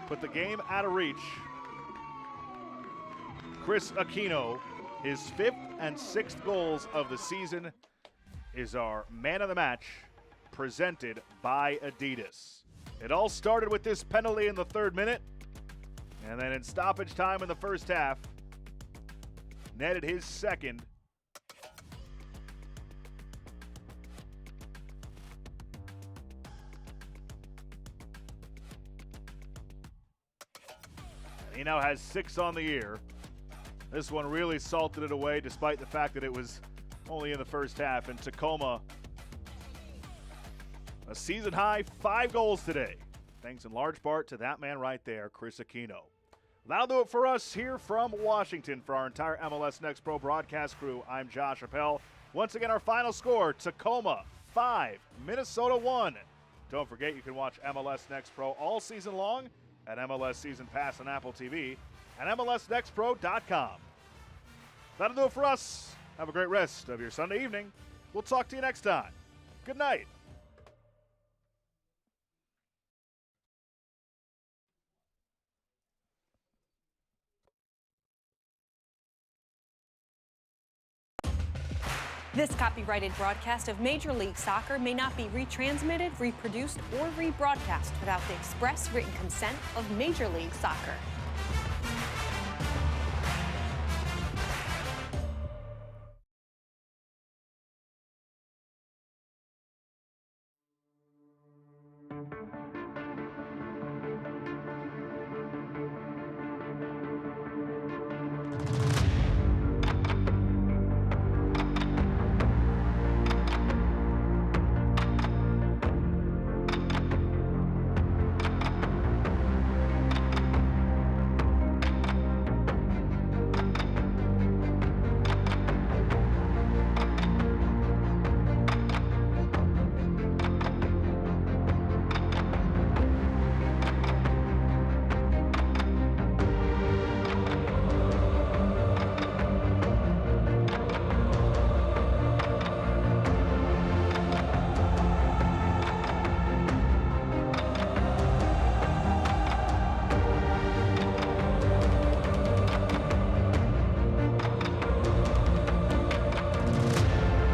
put the game out of reach. Chris Aquino, his 5th and 6th goals of the season, is our man of the match, presented by Adidas. It all started with this penalty in the 3rd minute, and then in stoppage time in the first half, netted his 2nd. He now has 6 on the year. This one really salted it away despite the fact that it was only in the first half. And Tacoma, a season high 5 goals today, thanks in large part to that man right there, Chris Aquino. That'll do it for us here from Washington. For our entire MLS Next Pro broadcast crew, I'm Josh Appel. Once again, our final score, Tacoma 5, Minnesota 1. Don't forget you can watch MLS Next Pro all season long at MLS Season Pass on Apple TV and MLSNextPro.com. That'll do it for us. Have a great rest of your Sunday evening. We'll talk to you next time. Good night. This copyrighted broadcast of Major League Soccer may not be retransmitted, reproduced, or rebroadcast without the express written consent of Major League Soccer.